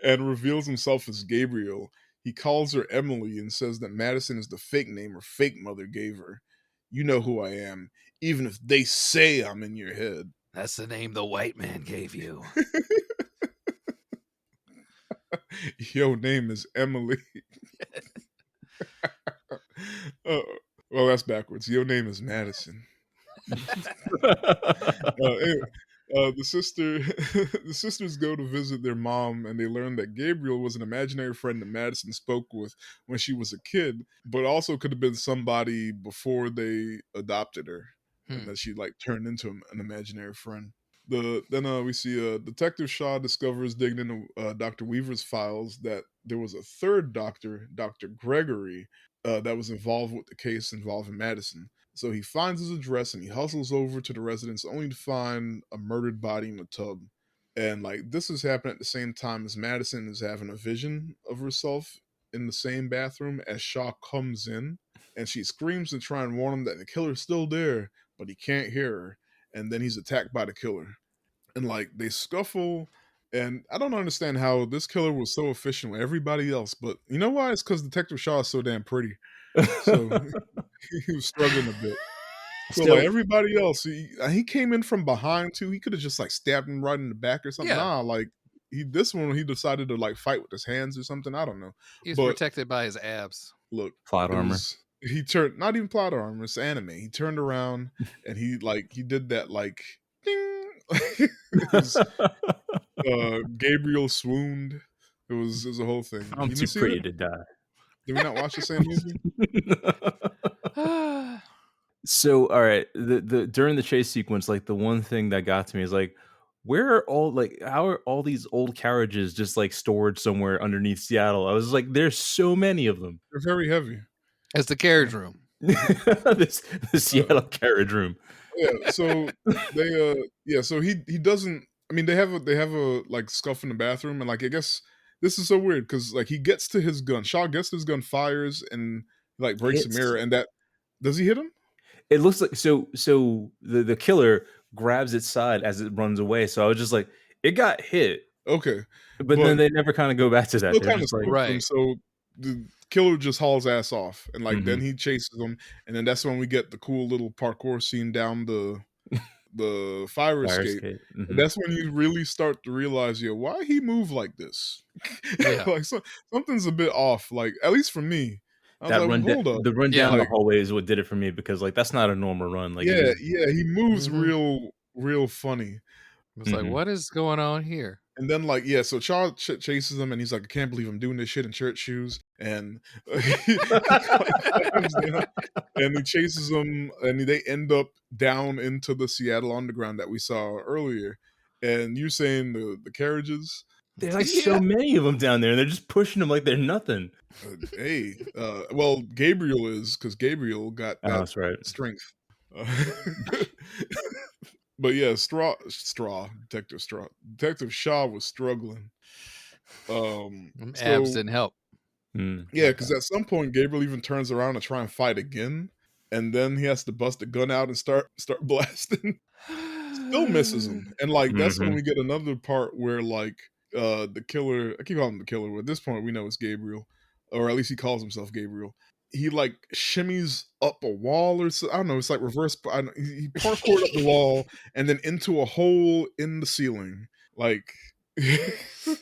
and reveals himself as Gabriel. He calls her Emily and says that Madison is the fake name her fake mother gave her. You know who I am, even if they say I'm in your head. That's the name the white man gave you. Your name is Emily. Well, that's backwards. Your name is Madison. Anyway, the sisters go to visit their mom, and they learn that Gabriel was an imaginary friend that Madison spoke with when she was a kid, but also could have been somebody before they adopted her, and that she like turned into an imaginary friend. Then we see Detective Shaw discovers digging into Dr. Weaver's files that there was a third doctor, Dr. Gregory, that was involved with the case involving Madison. So he finds his address and he hustles over to the residence only to find a murdered body in a tub. And like this is happening at the same time as Madison is having a vision of herself in the same bathroom as Shaw comes in, and she screams to try and warn him that the killer's still there, but he can't hear her. And then he's attacked by the killer, and like they scuffle. And I don't understand how this killer was so efficient with everybody else, but you know why? It's because Detective Shaw is so damn pretty. So he was struggling a bit. So like So everybody else, he came in from behind too. He could have just like stabbed him right in the back or something. Yeah. Nah, like this one he decided to like fight with his hands or something. I don't know. He's But protected by his abs. look, plot it armor. was he turned not even plot armor, it's anime. He turned around and he did that like ding. It was Gabriel swooned. It was a whole thing. I'm You too didn't see that? pretty to die. Did we not watch the same movie? So, all right, the during the chase sequence, like the one thing that got to me is like, where are all like how are all these old carriages just like stored somewhere underneath Seattle? I was like, there's so many of them. They're very heavy. It's the carriage room. The Seattle carriage room. Yeah, so so he doesn't. I mean, they have a like scuff in the bathroom, and like I guess this is so weird because like he gets to his gun. Shaw gets to his gun, fires, and like breaks a mirror, Hits. and that does he hit him? It looks like so the killer grabs its side as it runs away. So I was just like, it got hit, Okay, but then but they never kind of go back to that. still They're kind of just like, spooked him. Right. So the killer just hauls ass off, and like then mhm, he chases him, and then that's when we get the cool little parkour scene down the fire fire escape. escape. And that's when you really start to realize, yo, why he move like this? Yeah. Like something's a bit off. Like at least for me, I was That like, run, hold up, the run Yeah. down the like hallway is what did it for me because like that's not a normal run. Like it yeah, just, yeah, he moves Mhm. real funny. It's like, mhm. what is going on here? And then like yeah, so Charles chases him, and he's like, I can't believe I'm doing this shit in church shoes, and he climbs down, and he chases them, and they end up down into the Seattle Underground that we saw earlier. And you saying the carriages? There's like Yeah. so many of them down there, and they're just pushing them like they're nothing. Hey, well, Gabriel is because Gabriel got Oh, that that's right. strength. Uh, but yeah, Detective Shaw was struggling. Abs So didn't help. yeah, because at some point Gabriel even turns around to try and fight again, and then he has to bust a gun out and start blasting. Still misses him, and like that's when Mhm. we get another part where like the killer, I keep calling him the killer, but at this point we know it's Gabriel, or at least he calls himself Gabriel. He like shimmies up a wall or so, I don't know, it's like reverse. He parkoured up the wall and then into a hole in the ceiling. Like I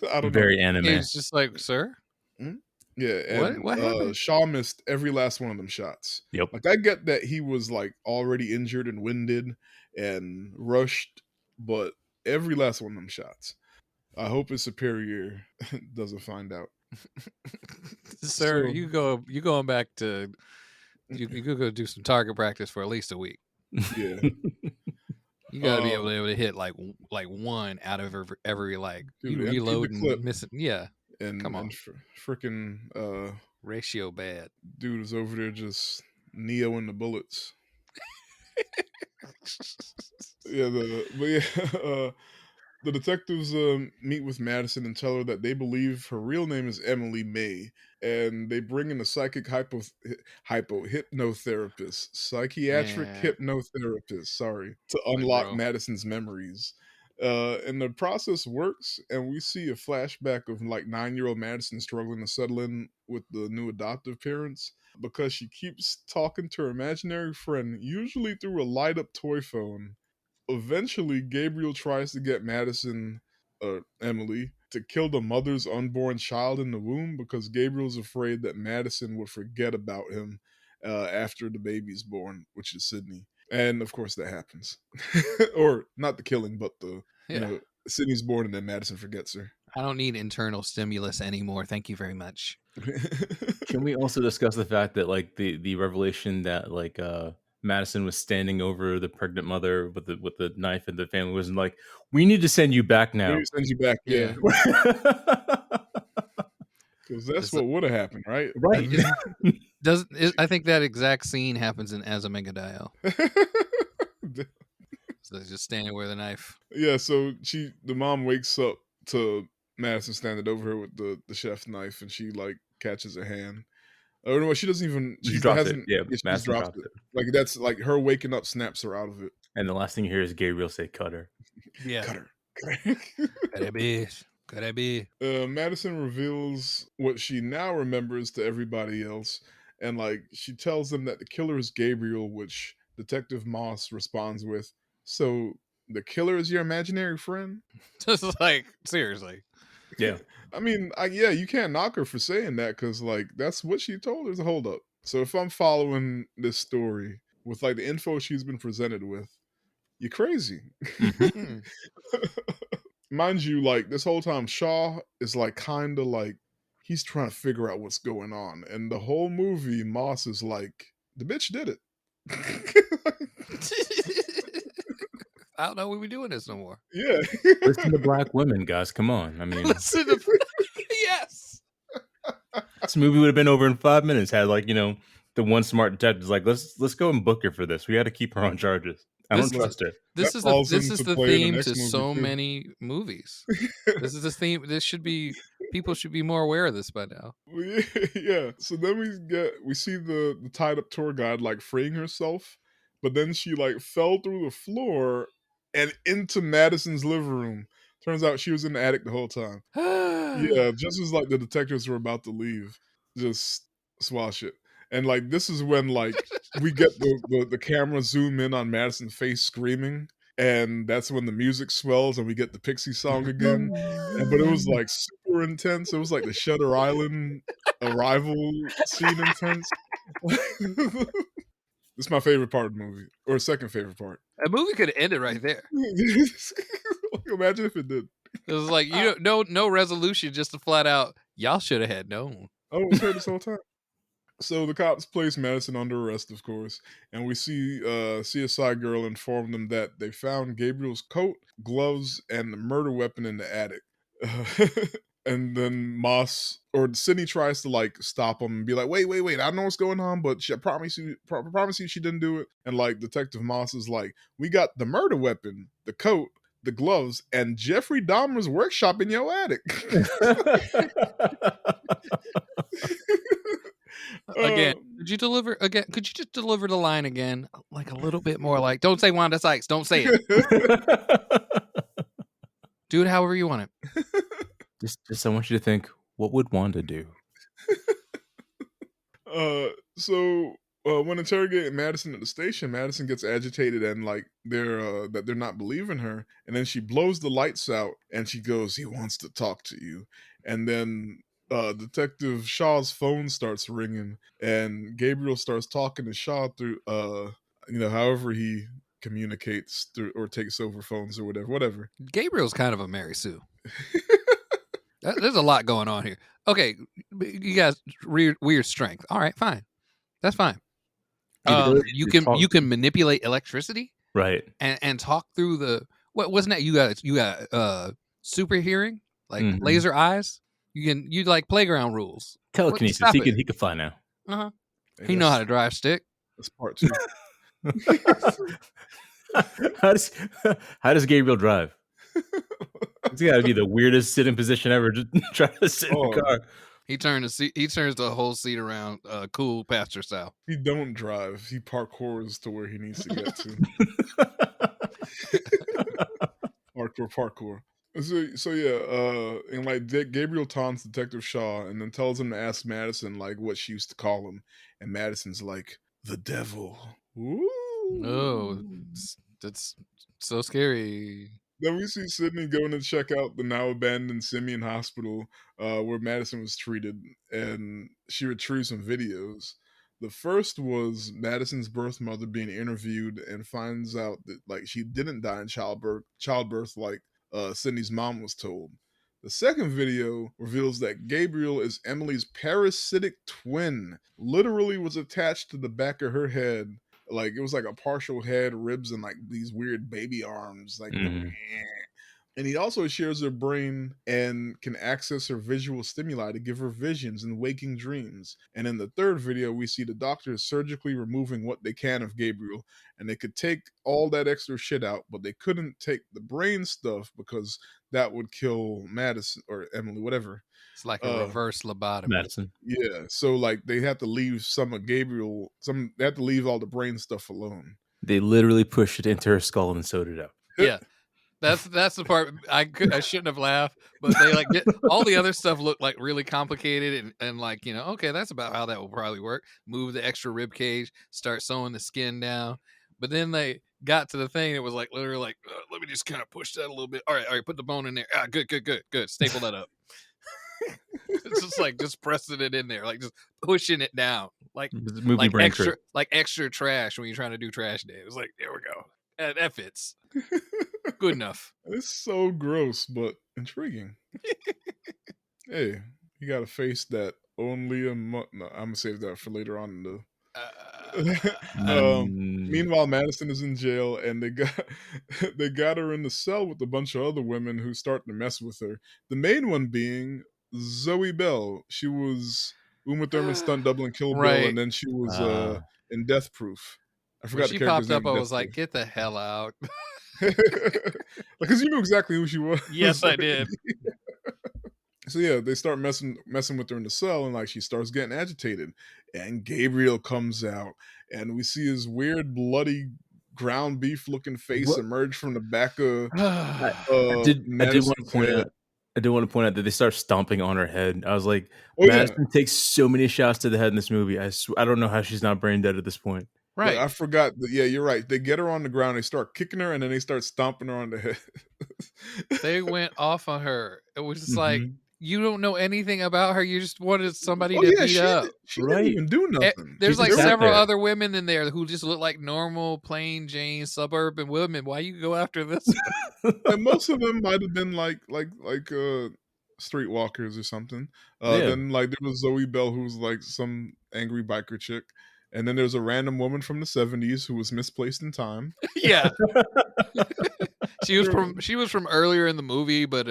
don't know. Very He anime. was just like, sir, Mhm. Yeah, what? and What happened? Shaw missed every last one of them shots. Yep. Like I get that he was like already injured and winded and rushed, but every last one of them shots. I hope his superior doesn't find out. Sir, So you going back to you could go do some target practice for at least a week. yeah, You got to be uh, able to hit like one out of every like you dude, emptied the reload clip and miss it. Yeah, and come on, freaking ratio bad. dude is over there just Neo in the bullets. Yeah, but yeah, the detectives meet with Madison and tell her that they believe her real name is Emily May, and they bring in a psychiatric Man, hypnotherapist, sorry, to like unlock bro, Madison's memories. And the process works, and we see a flashback of like 9-year-old Madison struggling to settle in with the new adoptive parents because she keeps talking to her imaginary friend, usually through a light up toy phone. Eventually, Gabriel tries to get Emily, to kill the mother's unborn child in the womb because Gabriel's afraid that Madison would forget about him after the baby's born, which is Sydney. And of course, that happens. Or not the killing, but yeah. Sydney's born and then Madison forgets her. I don't need internal stimulus anymore. Thank you very much. Can we also discuss the fact that like the revelation that like Madison was standing over the pregnant mother with the knife and the family was like, we need to send you back Maybe now. it sends you back, yeah. Yeah, Because that's it's what would have happened, right? Right. I think that exact scene happens in As a Megadial. So just standing with a knife. Yeah, so the mom wakes up to Madison standing over her with the chef's knife, and she like catches her hand. Oh no, she doesn't even. She She drops it. hasn't. Yeah, Yeah, she just Madison drops drops it. it. Like that's like her waking up snaps her out of it. And the last thing you hear is Gabriel say, "Cut her." Yeah. Cut her. Could I be? Madison reveals what she now remembers to everybody else, and like she tells them that the killer is Gabriel, which Detective Moss responds with, "So the killer is your imaginary friend?" Just like, seriously. Yeah. I mean, yeah, you can't knock her for saying that because like that's what she told us. Hold up. So if I'm following this story with like the info she's been presented with, you're crazy. Mhm. Mind you, like this whole time, Shaw is like kind of like he's trying to figure out what's going on, and the whole movie, Moss is like, the bitch did it. I don't know we be doing this no more. Yeah. Listen to black women, guys. Come on. I mean, Listen to yes. this movie would have been over in 5 minutes had like, the one smart detective's like, let's go and book her for this. We got to keep her on charges. I don't This trust her. That falls this is into the play in the theme next to movie so too. many movies. This is the theme. This should be people should be more aware of this by now. Yeah. So then we see the tied up tour guide like freeing herself, but then she like fell through the floor and into Madison's living room. Turns out she was in the attic the whole time. Yeah, just as like the detectives were about to leave, just swash it. And like this is when like we get the camera zoom in on Madison's face screaming, and that's when the music swells and we get the Pixie song again. But it was like super intense. It was like the Shutter Island arrival scene intense. It's my favorite part of the movie, or second favorite part. A movie could have ended right there. Imagine if it did. It was like no resolution, just a flat out. Y'all should have had known. Oh, it was her this whole time. So the cops place Madison under arrest, of course, and we see CSI girl inform them that they found Gabriel's coat, gloves, and the murder weapon in the attic. And then Moss or Sydney tries to like stop him and be like, "Wait, I know what's going on, but I promise you, she didn't do it." And like Detective Moss is like, "We got the murder weapon, the coat, the gloves, and Jeffrey Dahmer's workshop in your attic." Again, could you deliver again? Could you just deliver the line again, like a little bit more? Like, don't say Wanda Sykes. Don't say it. Do it however you want it. Just I want you to think, what would Wanda do? When interrogating Madison at the station, Madison gets agitated and like they're not believing her, and then she blows the lights out and she goes, "He wants to talk to you," and then Detective Shaw's phone starts ringing, and Gabriel starts talking to Shaw through however he communicates through or takes over phones or whatever. Gabriel's kind of a Mary Sue. There's a lot going on here. Okay, you guys, weird strength. All right, fine. That's fine. You can manipulate electricity, right, and talk through the what wasn't that you got super hearing, like laser eyes. You like playground rules. Telekinesis. He could fly now. Uh-huh. He know how to drive stick. That's part 2. How does Gabriel drive? It's got to be the weirdest sitting position ever. Just try to sit in the car. He turns the whole seat around, cool pastor style. He don't drive. He parkours to where he needs to get to. Parkour. So yeah, and like Gabriel taunts Detective Shaw and then tells him to ask Madison like what she used to call him, and Madison's like, "The devil." Ooh. Oh, that's so scary. Then we see Sydney going to check out the now abandoned Simeon Hospital where Madison was treated, and she retrieves some videos. The first was Madison's birth mother being interviewed and finds out that like she didn't die in childbirth like Sydney's mom was told. The second video reveals that Gabriel is Emily's parasitic twin, literally was attached to the back of her head. Like it was like a partial head, ribs, and like these weird baby arms. Like And he also shares her brain and can access her visual stimuli to give her visions and waking dreams. And in the third video, we see the doctors surgically removing what they can of Gabriel. And they could take all that extra shit out, but they couldn't take the brain stuff because that would kill Madison or Emily, whatever. It's like a reverse lobotomy. Madison. Yeah. So like they have to leave some of Gabriel, they have to leave all the brain stuff alone. They literally pushed it into her skull and sewed it up. Yeah. That's the part I shouldn't have laughed, but they like all the other stuff looked like really complicated and like, okay, that's about how that will probably work. Move the extra rib cage, start sewing the skin down. But then they got to the thing that was like literally like, let me just kind of push that a little bit. All right, put the bone in there. Good. Staple that up. It's just like just pressing it in there, like just pushing it down, like movie brain extra, trick. like extra trash when you're trying to do trash day. It was like, there we go, that fits, good enough. It's so gross, but intriguing. Hey, you got a face that only a month. No, I'm gonna save that for later on in the. Meanwhile, Madison is in jail, and they got her in the cell with a bunch of other women who start to mess with her. The main one being Zoe Bell. She was Uma Thurman's stunt double in Kill Bill, Right. and then she was in Death Proof. I forgot When the she character's popped name. up, I was like, "Get the hell out!" Because you knew exactly who she was. Yes, I did. So yeah, they start messing with her in the cell, and like she starts getting agitated, and Gabriel comes out, and we see his weird, bloody, ground beef looking face emerge from the back of. I did want to point out. I do want to point out that they start stomping on her head. I was like, Madison takes so many shots to the head in this movie. I don't know how she's not brain dead at this point. Right. But I forgot that. Yeah, you're right. They get her on the ground. They start kicking her, and then they start stomping her on the head. They went off on her. It was just like, you don't know anything about her. You just wanted somebody to beat up. She didn't even do nothing. There's like several other women in there who just look like normal, plain Jane suburban women. Why you go after this? And most of them might have been like streetwalkers or something. Then like there was Zoe Bell, who was like some angry biker chick. And then there's a random woman from the 70s who was misplaced in time. Yeah. She was from earlier in the movie, but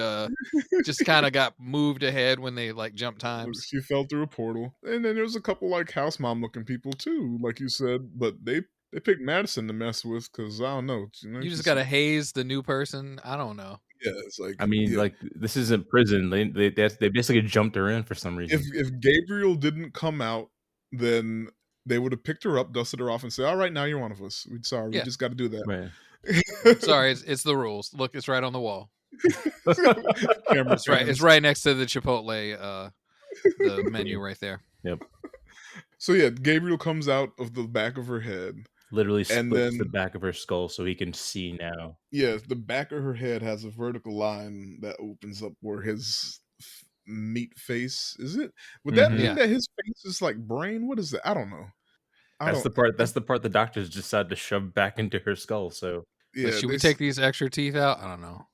just kind of got moved ahead when they like jumped times. She fell through a portal. And then there's a couple like house mom looking people too, like you said, but they picked Madison to mess with because I don't know. You just gotta haze the new person. I don't know. Yeah, it's like like this isn't prison. They basically jumped her in for some reason. If Gabriel didn't come out, then they would have picked her up, dusted her off, and said, "All right, now you're one of us. We just got to do that." Right. Sorry, it's the rules. Look, it's right on the wall. It's right next to the Chipotle, the menu right there. Yep. So yeah, Gabriel comes out of the back of her head, literally splits the back of her skull so he can see now. Yeah, the back of her head has a vertical line that opens up where his meat face is. It would that mean that his face is like brain? What is that? I don't know. That's the part the doctors decided to shove back into her skull. So yeah, should we take these extra teeth out? I don't know.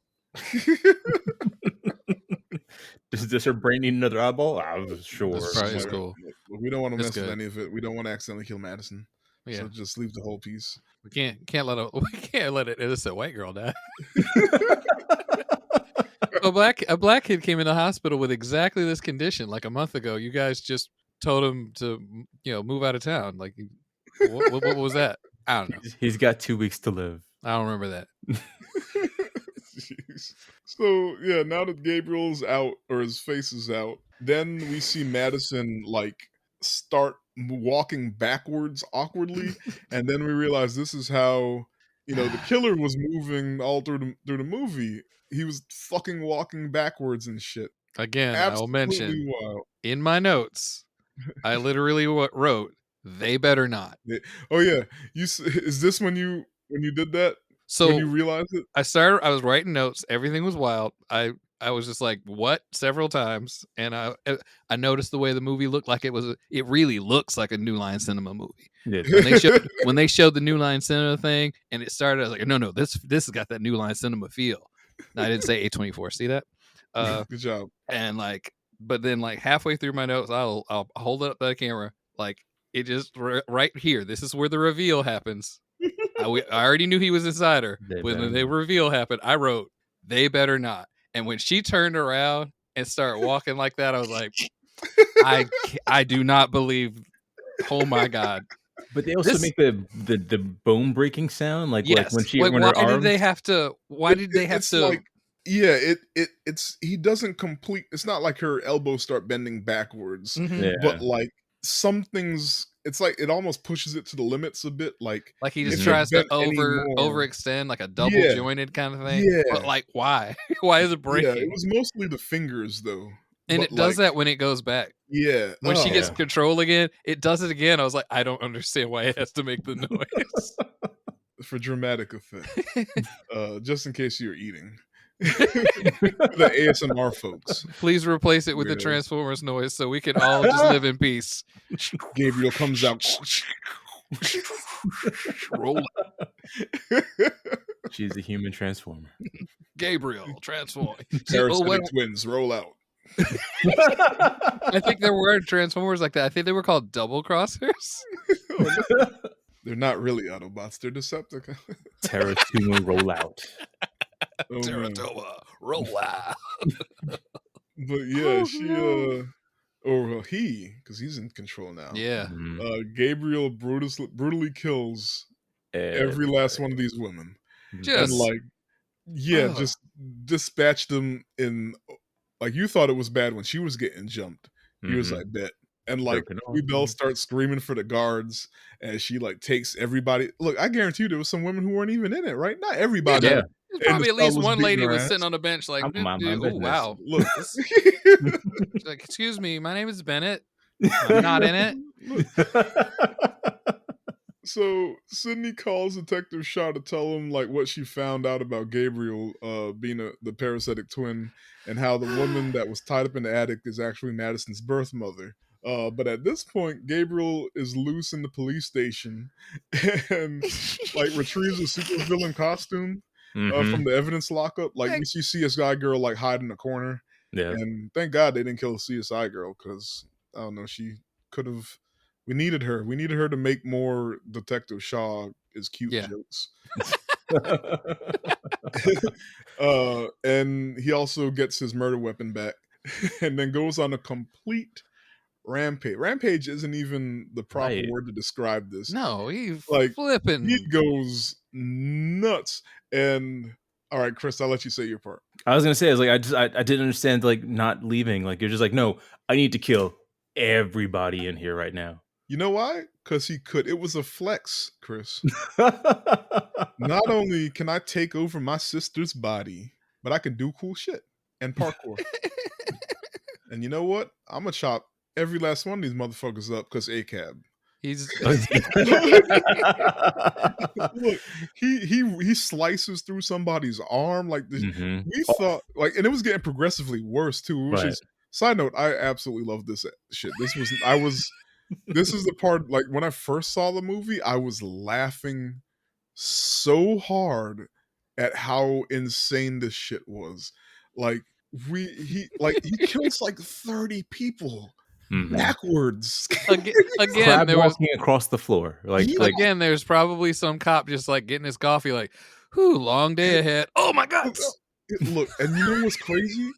Does her brain need another eyeball? Sure. That's probably cool. We don't want to mess with any of it. We don't want to accidentally kill Madison. Yeah. So just leave the whole piece. We can't let an innocent white girl die. A black kid came in the hospital with exactly this condition like a month ago. You guys just told him to move out of town. Like what was that? I don't know. He's got 2 weeks to live. I don't remember that. Jeez. So yeah, now that Gabriel's out or his face is out, then we see Madison like start walking backwards awkwardly, and then we realize this is how the killer was moving all through the movie. He was fucking walking backwards and shit. Again, I will mention in my notes, I literally wrote, "They better not." Oh yeah, is this when you did that? So when you realized it, I was writing notes. Everything was wild. I was just like, "What?" several times, and I noticed the way the movie looked like it was. It really looks like a New Line Cinema movie. Yeah. When they showed the New Line Cinema thing, and it started, I was like, "No, this has got that New Line Cinema feel." No, I didn't say A24. See that? Good job. And but then halfway through my notes, I'll hold it up to the camera. Like it just right here. This is where the reveal happens. I already knew he was inside her. When the reveal happened, I wrote, they better not. And when she turned around and started walking like that, I was like, I do not believe. Oh my God. But they also This- make the bone breaking sound, like Yes. when Like, when why her did arms. they have to? Why did they have It's to? like, yeah, it's he doesn't complete. It's not like her elbows start bending backwards, Mhm. Yeah. but like some things, it's like it almost pushes it to the limits a bit. Like Like he just if Mhm. it tries to bent any more, overextend, like a double yeah, jointed kind of thing. But yeah, like, why? Why is it yeah. It breaking? was mostly the fingers though, And but it does like, that when it goes back. yeah, When she gets Yeah. control again, it does it again. I was like, I don't understand why it has to make the noise. for dramatic effect. Just in case you're eating. The ASMR folks. Please replace it with the Yeah. Transformers noise so we can all just live in peace. Gabriel comes out. Roll, She's a human transformer. Gabriel, transform. Parasitic twins roll out. I think there were Transformers like that. I think they were called double crossers. They're not really Autobots. They're Decepticons. Terra Sumo roll out. Oh, man. Teratoma, roll out. But yeah, Oh, she no. or well, he, because he's in control now. Yeah. Mhm. Gabriel brutally kills every last one of these women, and Just like, yeah, ugh. just dispatch them in. Like, you thought it was bad when she was getting jumped. He was Mhm. like, bet. And like Broken Brie Bell arms. starts screaming for the guards as she like takes everybody. Look, I guarantee you there was some women who weren't even in it, right? Not everybody Yeah. There's in the probably at cell least was one beating lady her was ass. sitting on a bench like, I'm mind my oh business. wow. Look, She's like, excuse me, my name is Bennett. I'm not in it. look. So Sydney calls Detective Shaw to tell him like what she found out about Gabriel being the parasitic twin, and how the woman that was tied up in the attic is actually Madison's birth mother. But at this point, Gabriel is loose in the police station and like retrieves a supervillain costume from Mhm. the evidence lockup. Like we see CSI girl like hide in the corner, Yeah. and thank God they didn't kill the CSI girl, because I don't know, she could have. We needed her. We needed her to make more Detective Shaw is cute Yeah. jokes. And he also gets his murder weapon back, and then goes on a complete rampage. Rampage isn't even the proper Right. word to describe this. No, he Like, flipping. he goes nuts. And all right, Chris, I'll let you say your part. I was gonna say, I was like, I didn't understand like not leaving. Like you're just like, no, I need to kill everybody in here right now. You know why? Because he could. It was a flex, Chris. Not only can I take over my sister's body, but I can do cool shit and parkour. And you know what? I'm gonna chop every last one of these motherfuckers up because ACAB. He's Look, he slices through somebody's arm like this. Mhm. We thought like, and it was getting progressively worse too. Which Right. is side note. I absolutely love this shit. This is the part, like when I first saw the movie, I was laughing so hard at how insane this shit was. Like he kills like 30 people Mhm. backwards. again. Crab There was walking across the floor. Like Yeah. like again. There's probably some cop just like getting his coffee, like, "Whew, long day ahead." Oh my guts. Look, and you know what's crazy?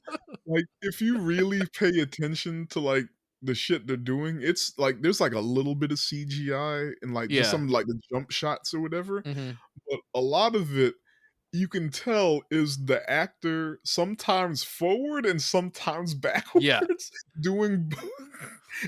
Like, if you really pay attention to like the shit they're doing, it's like there's like a little bit of CGI and like just Yeah. some like the jump shots or whatever. hmm But a lot of it you can tell is the actor sometimes forward and sometimes backwards Yeah. doing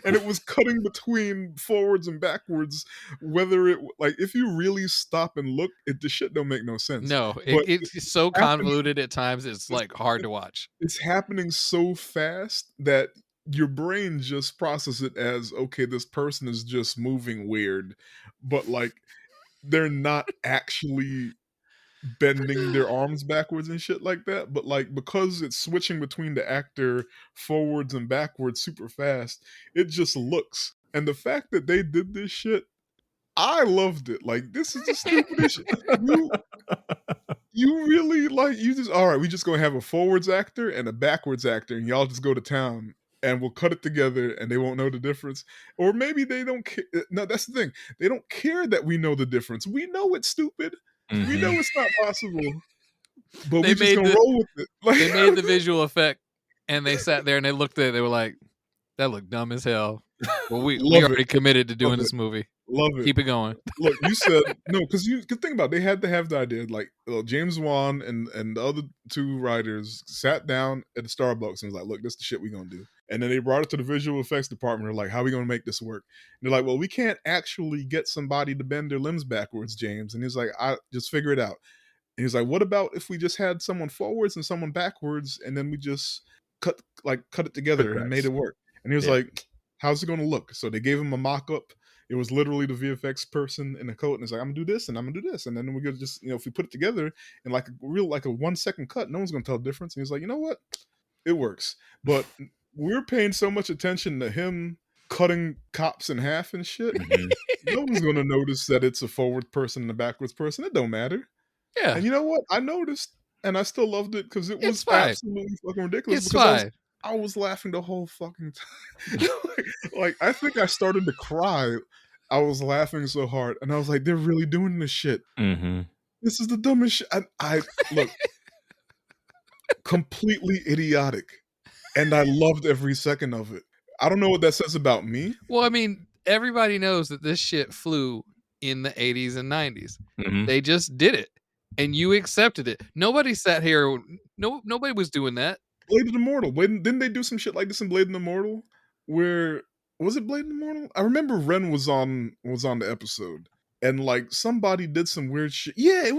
and it was cutting between forwards and backwards, whether it like if you really stop and look, the shit don't make no sense. No, But it's so happening, convoluted at times. It's like hard to watch. it's happening so fast that your brain just processes it as, okay, this person is just moving weird, but like they're not actually bending their arms backwards and shit like that. But like because it's switching between the actor forwards and backwards super fast, it just looks. And the fact that they did this shit, I loved it. Like, this is the stupidest shit. You really like, you just, all right, we just gonna have a forwards actor and a backwards actor, and y'all just go to town and we'll cut it together and they won't know the difference. Or maybe they don't care. No, that's the thing. They don't care that we know the difference. We know it's stupid. We know Mhm. it's not possible. but They we just made gonna the- roll with it. Like, They made the visual effect, and they sat there and they looked at it. They were like, "That looked dumb as hell." Well, we Love already it. committed to doing Love this it. movie. Love it. Keep it going. Look, you said no, because you could think about it, they had to have the idea. Like James Wan and the other two writers sat down at the Starbucks and was like, "Look, this is the shit we gonna do." And then they brought it to the visual effects department. They're like, "How are we gonna make this work?" And they're like, "Well, we can't actually get somebody to bend their limbs backwards, James." And he's like, "I just figure it out." And he's like, "What about if we just had someone forwards and someone backwards, and then we just cut it together and made it work?" And he was like, "How's it gonna look?" So they gave him a mock-up. It was literally the VFX person in a coat, and it's like, "I'm gonna do this, and I'm gonna do this," and then we're gonna just, if we put it together in like a 1 second cut, no one's gonna tell the difference. And he's like, "You know what? It works." But we're paying so much attention to him cutting cops in half and shit. Mhm. No one's gonna notice that it's a forward person and a backwards person. It don't matter. Yeah, And you know what? I noticed, and I still loved it because it It's was fine. absolutely fucking ridiculous. it's Because fine. I was laughing the whole fucking time. like I think I started to cry. I was laughing so hard, and I was like, "They're really doing this shit. Mhm. This is the dumbest shit." I look completely idiotic, and I loved every second of it. I don't know what that says about me. Well, I mean, everybody knows that this shit flew in the 80s and 90s. Mhm. They just did it, and you accepted it. Nobody sat here. Nobody was doing that. Blade of the Immortal. Didn't they do some shit like this in Blade of the Immortal? Where was it Blade of the Immortal? I remember Ren was on the episode, and like somebody did some weird shit. Yeah,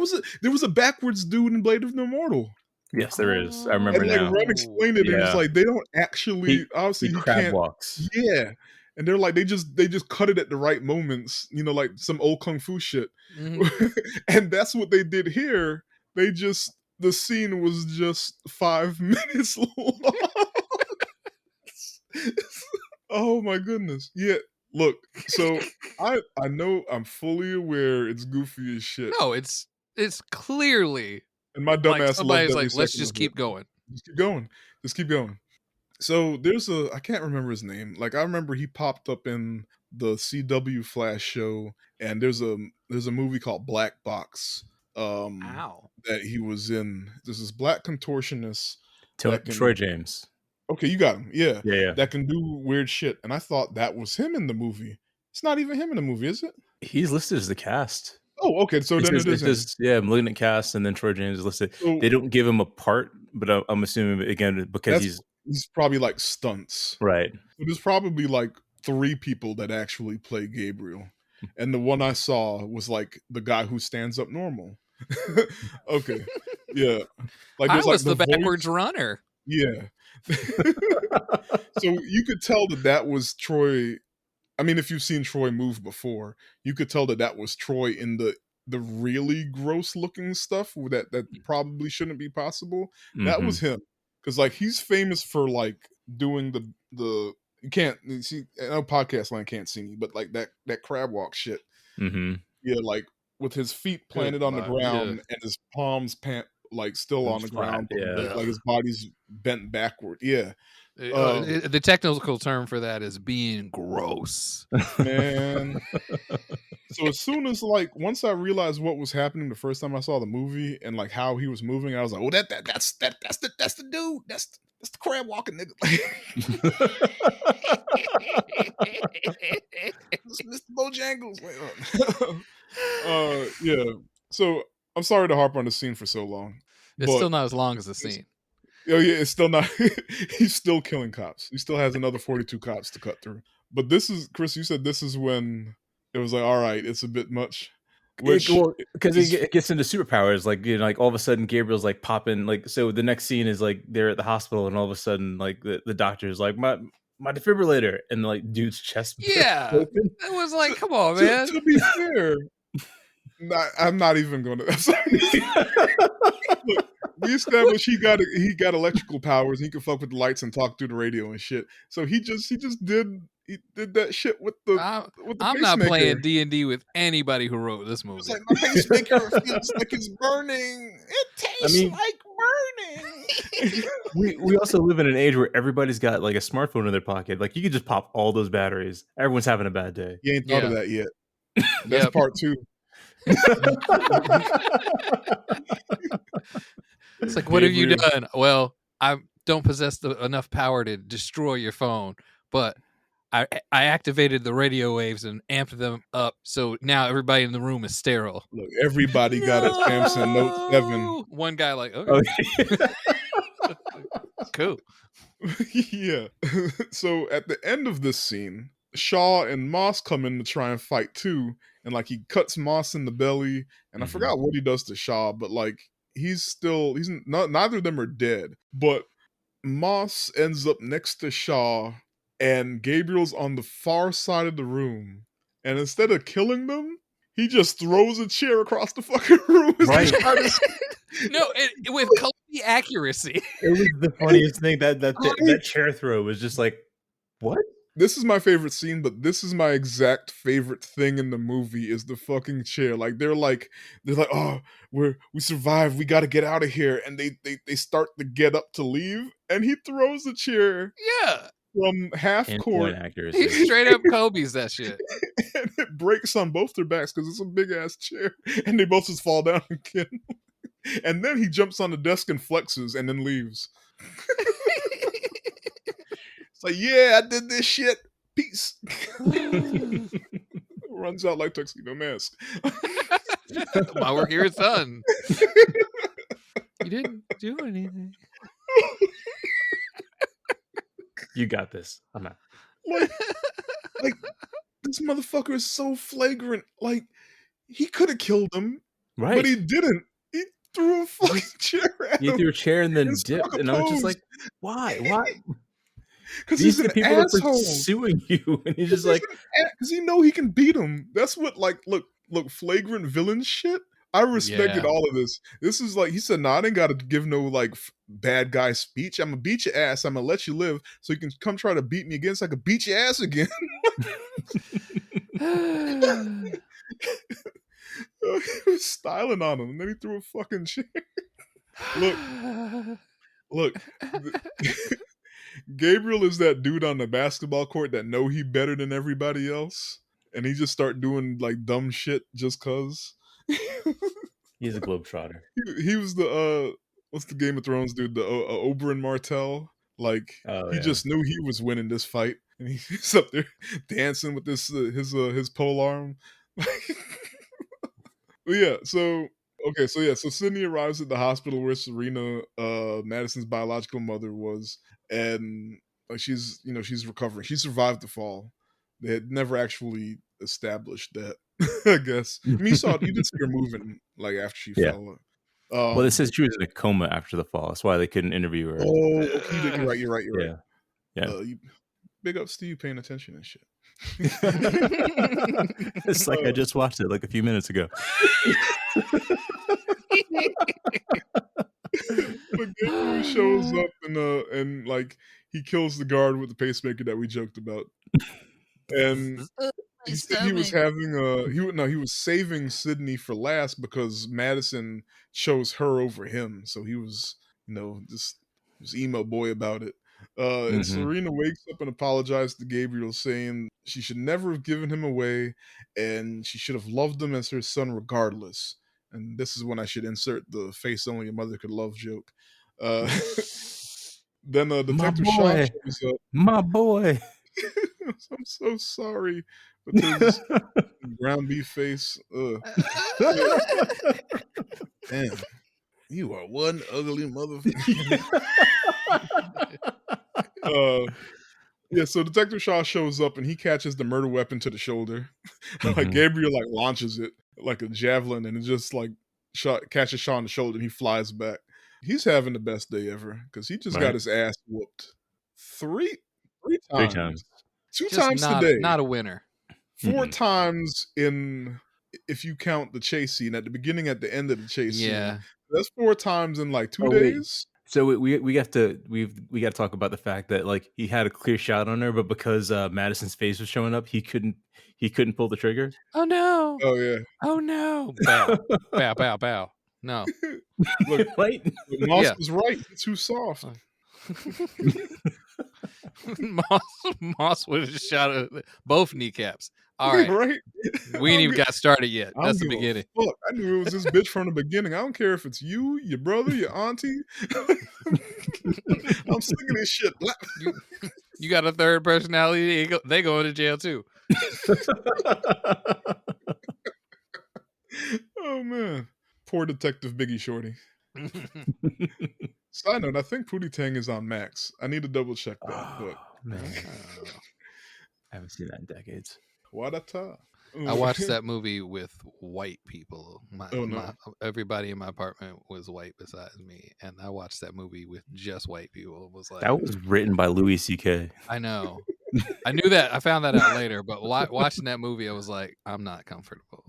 there was a backwards dude in Blade of the Immortal. Yes, there is. I remember And like now. Ren explained it, and it's Yeah. like they don't actually He obviously he crab can't. walks. Yeah, and they're like they just cut it at the right moments, like some old kung fu shit. Mhm. And that's what they did here. The scene was just 5 minutes long. Oh my goodness. Yeah, look, so I know I'm fully aware it's goofy as shit. No, it's clearly And my like dumbass loved somebody's every like, let's second just of it. keep going. Just keep going. Just keep going. So there's I can't remember his name. Like I remember he popped up in the CW Flash show, and there's a movie called Black Box Ow. that he was in. There's this black contortionist that can Troy James. Okay, you got him. Yeah. Yeah. That can do weird shit. And I thought that was him in the movie. It's not even him in the movie, is it? He's listed as the cast. Oh, okay. So then it is him. Yeah, Malignant cast, and then Troy James is listed. So They don't give him a part, but I'm assuming again because he's probably like stunts. right. So there's probably like 3 people that actually play Gabriel. And the one I saw was like the guy who stands up normal. Okay. Yeah. Like I there's was like the backwards runner. Yeah. So you could tell that was Troy. I mean, if you've seen Troy move before, you could tell that was Troy in the really gross looking stuff that probably shouldn't be possible. That was him. Because like he's famous for like doing the you can't see, I know podcast land can't see me, but like that crab walk shit. Yeah, like with his feet planted on the ground and his palms like still on the ground, but like his body's bent backward. Yeah. The technical term for that is being gross. Man. So as soon as like once I realized what was happening the first time I saw the movie and like how he was moving, I was like, "Oh, that's the dude. That's the crab walking nigga." It's Mr. Bojangles. Yeah. So I'm sorry to harp on the scene for so long. It's still not as long as the scene. Oh yeah, it's still not. He's still killing cops. He still has another 42 cops to cut through. But this is Chris. You said this is when it was like, all right, it's a bit much. Because it gets into superpowers, like like all of a sudden Gabriel's like popping, like so the next scene is like they're at the hospital and all of a sudden like the doctor's like my defibrillator and like dude's chest open. It was like, come on, man. To be fair, I'm not even going to. Look, we established he got electrical powers. He could fuck with the lights and talk through the radio and shit. So he did that shit with the I'm not playing D&D with anybody who wrote this movie. It's like my pacemaker feels like it's burning. It tastes like burning. we also live in an age where everybody's got like a smartphone in their pocket. Like you could just pop all those batteries. Everyone's having a bad day. You ain't thought of that yet. That's part 2. It's like, what have you Gabriel- done? Well, I don't possess enough power to destroy your phone, but I activated the radio waves and amped them up, so now everybody in the room is sterile. Look, everybody got a Samsung Note 7. One guy like, okay, cool. Yeah. So at the end of this scene, Shaw and Moss come in to try and fight too, and like he cuts Moss in the belly, and I Mhm. forgot what he does to Shaw, but like he's not, neither of them are dead, but Moss ends up next to Shaw, and Gabriel's on the far side of the room, and instead of killing them, he just throws a chair across the fucking room as Right. they try to. No, with Kobe accuracy. It was the funniest thing that Right. chair throw was just like, what? This is my favorite scene, but this is my exact favorite thing in the movie is the fucking chair. Like they're like, oh, we survived, we gotta get out of here. And they start to get up to leave, and he throws the chair Yeah, from half court, Pinpoint he accuracy. straight up Kobe's that shit. and it breaks on both their backs because it's a big ass chair, and they both just fall down again. And then he jumps on the desk and flexes and then leaves. It's like, yeah, I did this shit. Peace. Runs out like Tuxedo Mask. My work here is done. You didn't do anything. You got this. I'm out. Like this motherfucker is so flagrant. Like he could have killed him, Right. but he didn't. He threw a fucking chair at He him threw a chair and then and struck dipped, a and I was just pose. like, why? Why? Because These he's are an the people that asshole. are suing you, and he's just like, because he know he can beat him. That's what like look flagrant villain shit. I respected Yeah. all of this. This is like he said, "No, I didn't got to give no like bad guy speech. I'm gonna beat your ass. I'm gonna let you live, so you can come try to beat me again, so I can beat your ass again." He was styling on him, and then he threw a fucking chair. Look, Gabriel is that dude on the basketball court that know he better than everybody else, and he just start doing like dumb shit just cause. he's a globetrotter. He was the what's the Game of Thrones dude, the Oberyn Martell. Like Oh, he yeah. just knew he was winning this fight, and he's up there dancing with this his pole arm. Yeah, so okay, so Sydney arrives at the hospital where Serena, Madison's biological mother, was, and like she's recovering. She survived the fall. They had never actually established that. I guess. I mean, you did see her moving like after she Yeah. fell. Well, it says she was in a coma after the fall. That's why they couldn't interview her. Oh, okay, you're right. You're right. Yeah. Yeah. Big ups to you paying attention and shit. It's like I just watched it like a few minutes ago. But Gabriel shows up and like he kills the guard with the pacemaker that we joked about, and he said he was having he was saving Sydney for last because Madison chose her over him, so he was just emo boy about it. And Serena wakes up and apologizes to Gabriel, saying she should never have given him away, and she should have loved him as her son regardless. And this is when I should insert the face only a mother could love joke. Then Detective Shaw shows up. My boy. I'm so sorry with his ground beef face. Damn, you are one ugly motherfucker. Yeah, so Detective Shaw shows up and he catches the murder weapon to the shoulder. Like Gabriel like launches it like a javelin, and it just like catches Shaw on the shoulder and he flies back. He's having the best day ever because he just got his ass whooped three times. Two Just times today. Not a winner. 4 times if you count the chase scene at the beginning, at the end of the chase scene. That's 4 times in like 2 days. So we got to talk about the fact that like he had a clear shot on her, but because Madison's face was showing up, he couldn't pull the trigger. Oh no! Oh yeah! Oh no! Bow, bow, bow, bow. No. Look, right? Moss was right. It's too soft. Moss would have shot both kneecaps. All right. Right? We ain't even got started yet. I don't That's the give a beginning. fuck. I knew it was this bitch from the beginning. I don't care if it's you, your brother, your auntie. I'm sick of this shit. You got a third personality. They going to jail too. Oh man, poor Detective Biggie Shorty. Side note: I think Pootie Tang is on Max. I need to double check that. But man, Oh. I haven't seen that in decades. Wadata. I watched that movie with white people. Oh no. Everybody in my apartment was white besides me, and I watched that movie with just white people. It was like, That was written by Louis C.K. I know. I knew that. I found that out later, but watching that movie, I was like, I'm not comfortable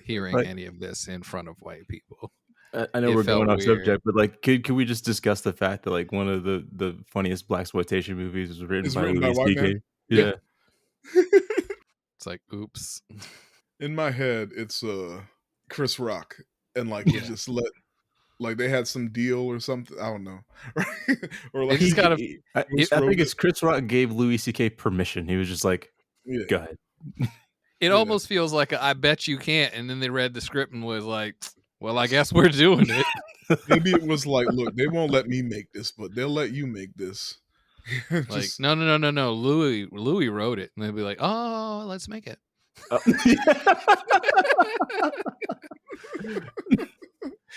hearing Like- any of this in front of white people. I know It we're felt going off weird. subject, but like, could we just discuss the fact that like one of the funniest blaxploitation movies was written It's by written by Louis white C.K. man? Yeah. It's like, oops. In my head, it's Chris Rock, and like he Yeah. just let like they had some deal or something. I don't know, or They like just gotta- I think it's Chris Rock gave Louis C.K. permission. He was just like, yeah. go ahead. It almost feels like I bet you can't. And then they read the script and was like, well, I guess we're doing it. Maybe it was like, look, they won't let me make this, but they'll let you make this. Like, no. Louis wrote it. And they'd be like, oh, let's make it.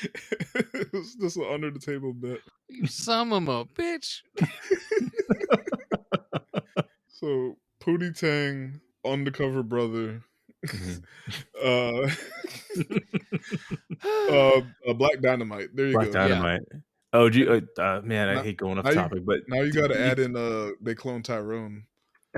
It was just an under the table bet. You son of a bitch. So Pootie Tang, undercover brother, Black Dynamite. There you Black go. Dynamite. Oh, man, I hate going off topic, but now you got to add in they clone Tyrone.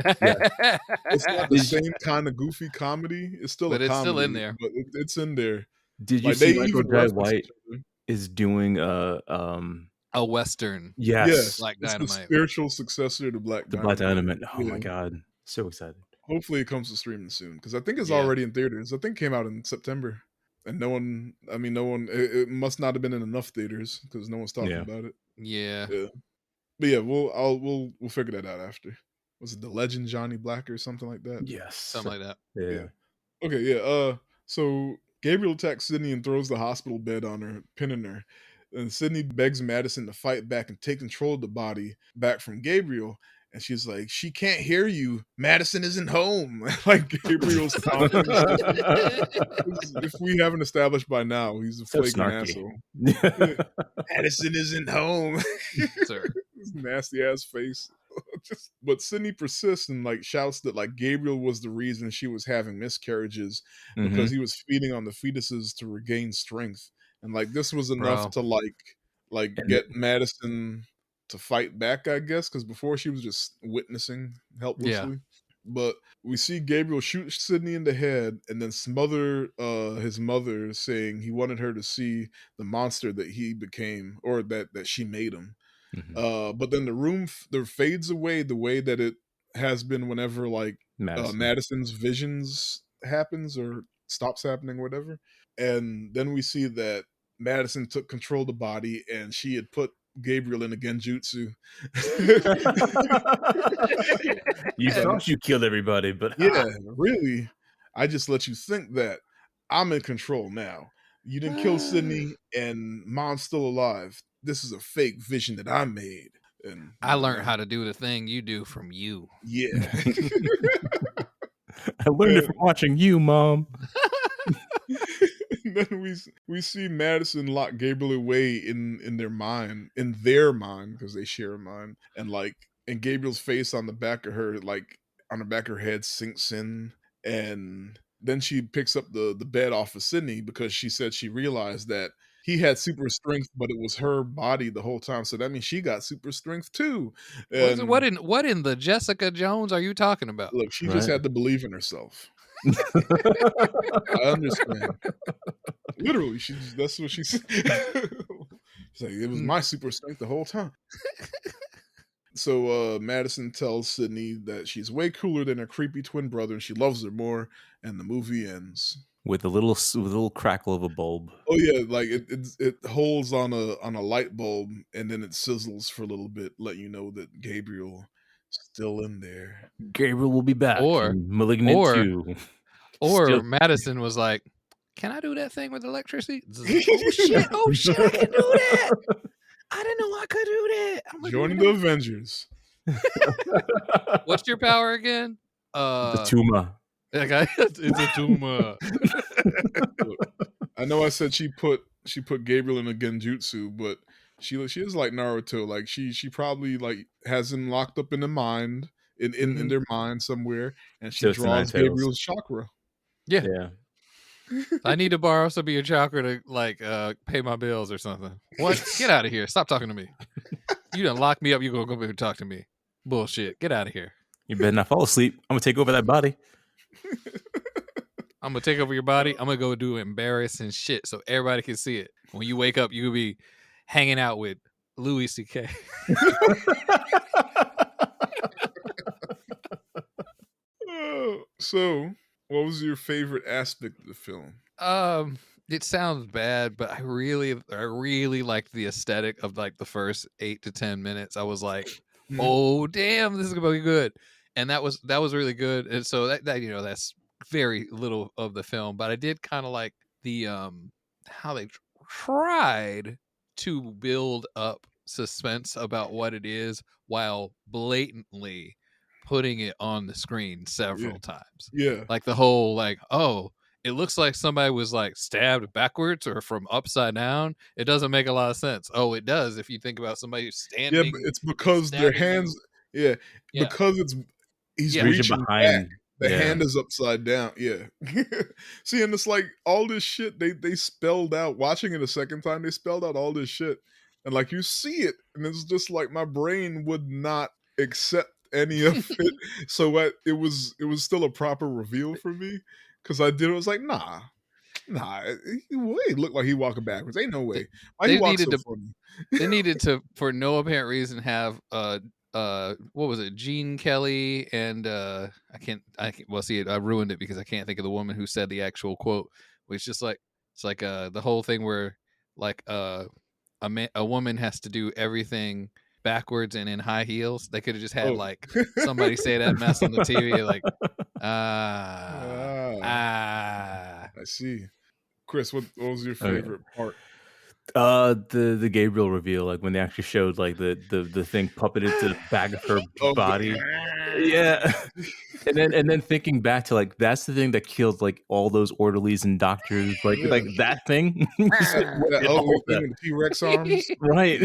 Yeah. It's not the same kind of goofy comedy. It's still But a it's comedy, still in there. but it's in there. Did you Like see they Michael even Jai reference White each other. is doing A Western. yes, Yes, Black it's the Dynamite. spiritual successor to Black the Dynamite. Black Dynamite. Oh Yeah. my god, so excited! Hopefully it comes to streaming soon because I think it's Yeah. already in theaters. I think it came out in September, and no one. It must not have been in enough theaters because no one's talking Yeah. about it. Yeah. Yeah, but yeah, we'll figure that out after. Was it The Legend Johnny Black or something like that? Yes, Something like that. Yeah. Okay, yeah. So Gabriel attacks Sydney and throws the hospital bed on her, pinning her. And Sydney begs Madison to fight back and take control of the body back from Gabriel. And she's like, she can't hear you. Madison isn't home. Like Gabriel's taunting Sydney. If we haven't established by now, he's a So flaking snarky. asshole. Madison isn't home. Sir. His nasty ass face. But Sydney persists and like shouts that like Gabriel was the reason she was having miscarriages because he was feeding on the fetuses to regain strength, and like this was enough to like get Madison to fight back, I guess, because before she was just witnessing helplessly. But we see Gabriel shoot Sydney in the head and then smother his mother, saying he wanted her to see the monster that he became or that she made him. But then the room there fades away the way that it has been whenever like Madison's visions happens or stops happening, or whatever. And then we see that Madison took control of the body and she had put Gabriel in a genjutsu. You thought you killed everybody, but yeah, really, I just let you think that I'm in control now. You didn't kill Sydney and Mom's still alive. This is a fake vision that I made. And I learned how to do the thing you do from you. Yeah. I learned it from watching you, Mom. And then we see Madison lock Gabriel away in their mind, because they share a mind, and Gabriel's face on the back of her, like on the back of her head, sinks in, and then she picks up the bed off of Sydney because she said she realized that he had super strength, but it was her body the whole time. So that means she got super strength too. And What in the Jessica Jones are you talking about? look, she just had to believe in herself. I understand. Literally, that's what she said. She's like, it was my super strength the whole time. So Madison tells Sydney that she's way cooler than her creepy twin brother and she loves her more, and the movie ends with a little crackle of a bulb. Oh yeah, like it holds on a light bulb and then it sizzles for a little bit, letting you know that Gabriel Still in there. Gabriel will be back. Or- in Malignant or- 2. Or Still- Madison was like, "Can I do that thing with electricity?" Oh shit! Oh shit! I can do that. I didn't know I could do that. I'm gonna Joining do the that. Avengers. What's your power again? the Tuma. Okay, it's a tumor. I know I said she put Gabriel in a genjutsu, but she is like Naruto. Like she probably like has him locked up in the mind in their mind somewhere, and she So it's the draws Nine Tails. Gabriel's chakra. Yeah. I need to borrow some of your chakra to like pay my bills or something. What? Get out of here! Stop talking to me. You done lock me up. You gonna come here and talk to me? Bullshit! Get out of here. You better not fall asleep. I'm gonna take over that body. I'm gonna take over your body. I'm gonna go do embarrassing shit so everybody can see it. When you wake up, you will be hanging out with Louis C.K. So, what was your favorite aspect of the film? It sounds bad, but I really liked the aesthetic of like the first 8 to 10 minutes. I was like, oh damn, this is gonna be good, and that was really good. And so that that's very little of the film, but I did kind of like the how they tried to build up suspense about what it is while blatantly putting it on the screen several times. Yeah. Like the whole like, oh, it looks like somebody was like stabbed backwards or from upside down. It doesn't make a lot of sense. Oh, it does if you think about somebody who's standing. Yeah, but it's because their hands. Yeah, because he's reaching behind. Back. The hand is upside down. Yeah. See, and it's like all this shit they spelled out. Watching it a second time, they spelled out all this shit, and like you see it, and it's just like my brain would not accept any of it. So it was still a proper reveal for me. Because I was like, nah, he looked like he walking backwards. Ain't no way. Why he walks so funny? They needed to, for no apparent reason, have what was it, Gene Kelly and I can't well see it. I ruined it because I can't think of the woman who said the actual quote. Which just like it's like the whole thing where like a woman has to do everything backwards and in high heels. They could have just had like somebody say that mess on the TV, like I see. Chris, what was your favorite part? The Gabriel reveal, like when they actually showed like the thing puppeted to the back of her body. Yeah. And then thinking back to like that's the thing that killed like all those orderlies and doctors, like that thing. The T-Rex arms. Right.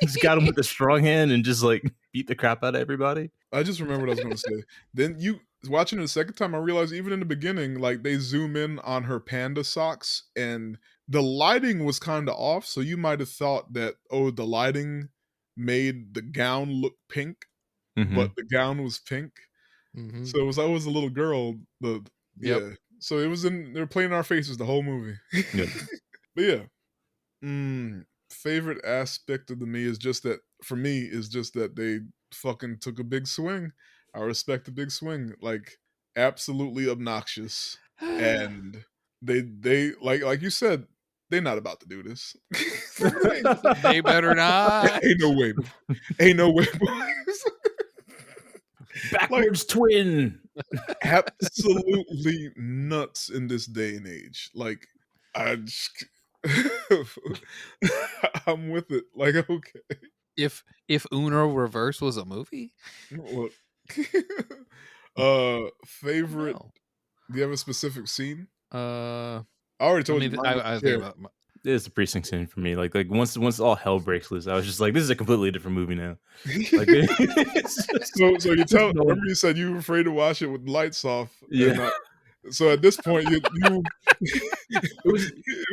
Just got him with a strong hand and just like beat the crap out of everybody. I just remember what I was gonna say. Then you watching it the second time, I realized even in the beginning, like they zoom in on her panda socks and the lighting was kind of off, so you might have thought that the lighting made the gown look pink, but the gown was pink. So it was always a little girl. So it was they were playing in our faces the whole movie. But yeah, favorite aspect of me is just that they fucking took a big swing. I respect the big swing, like absolutely obnoxious, and they like you said. They're not about to do this. They better not. Ain't no way. Ain't no way, boys. Backwards twin. Absolutely nuts in this day and age. Like, I'm with it. Like, okay. If Uno Reverse was a movie? Look. Favorite. Do you have a specific scene? I already told you. I think about it's the precinct scene for me. Like once all hell breaks loose, I was just like, this is a completely different movie now. Like, so you tell. Remember you said you were afraid to watch it with the lights off. Yeah. So at this point, it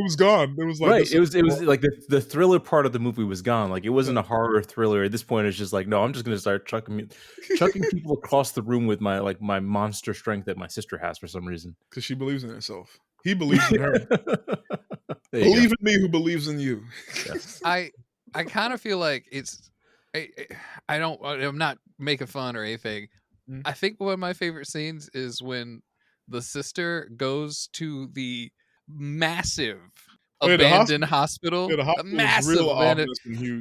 was gone. It was like right. It was like the thriller part of the movie was gone. Like it wasn't a horror thriller. At this point, it's just like, no, I'm just gonna start chucking people across the room with my monster strength that my sister has for some reason. Because she believes in herself. He believes in her. Believe in me who believes in you. Yes. I kind of feel like it's I'm not making fun or anything. I think one of my favorite scenes is when the sister goes to the massive abandoned hospital. The hospital massive abandoned,